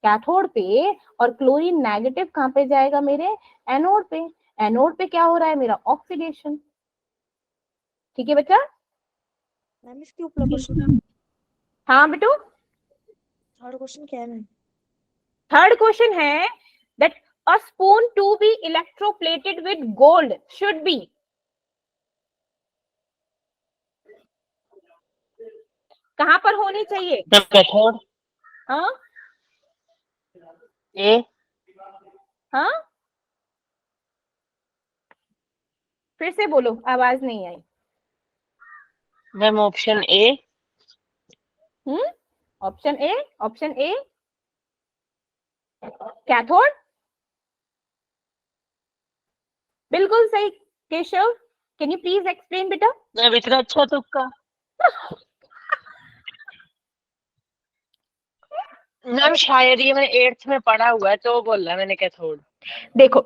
कैथोड पे, और क्लोरीन नेगेटिव कहां पे जाएगा मेरे? एनोड पे। एनोड पे क्या हो रहा है मेरा? ऑक्सीडेशन। ठीक है बच्चा। मैम इसके ऊपर क्वेश्चन। हाँ बेटू, थर्ड क्वेश्चन क्या है मैम? थर्ड क्वेश्चन है that a spoon to be electroplated with gold should be, कहां पर होनी चाहिए? कैथोड। हाँ ए। हाँ फिर से बोलो, आवाज नहीं आई। Ma'am option A. Option A, option A cathode, बिल्कुल सही। Keshav, can you please explain बेटा? मैम इतना अच्छा तुक्का। मैम शायद ये मैंने 8th में पढ़ा हुआ है तो बोला मैंने कैथोड। देखो,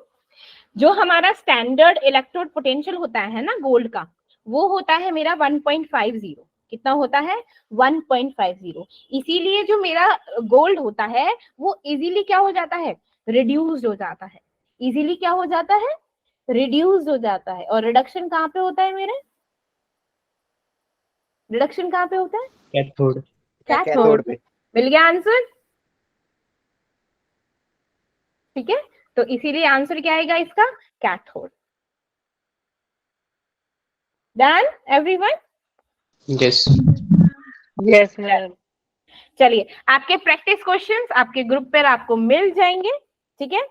जो हमारा स्टैंडर्ड इलेक्ट्रोड पोटेंशियल होता है ना गोल्ड का, वो होता है मेरा 1.50। कितना होता है? 1.50। इसीलिए जो मेरा गोल्ड होता है वो इजीली क्या हो जाता है? रिड्यूस्ड हो जाता है। इजीली क्या हो जाता है? रिड्यूस्ड हो जाता है। और रिडक्शन कहाँ पे होता है मेरे? रिडक्शन कहाँ पे होता है? कैथोड। कैथोड पे। मिल गया आंसर? ठीक है, तो इसीलिए आंसर क्या आएगा इसका? Cathode. Done everyone? Yes yes ma'am. चलिए, आपके प्रैक्टिस क्वेश्चंस आपके ग्रुप पर आपको मिल जाएंगे। ठीक है,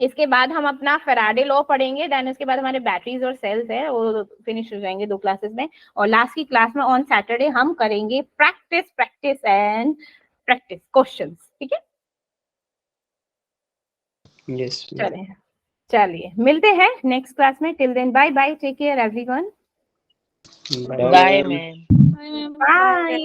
इसके बाद हम अपना फैराडे लॉ पढ़ेंगे। देन इसके बाद हमारे बैटरीज और सेल्स है वो फिनिश हो जाएंगे 2 क्लासेस में। और लास्ट की क्लास में ऑन सैटरडे हम करेंगे प्रैक्टिस एंड प्रैक्टिस क्वेश्चंस। ठीक है, यस चलिए मिलते हैं नेक्स्ट क्लास में। Till then bye bye, take care everyone. Bye ma'am. Bye, ma'am. Bye.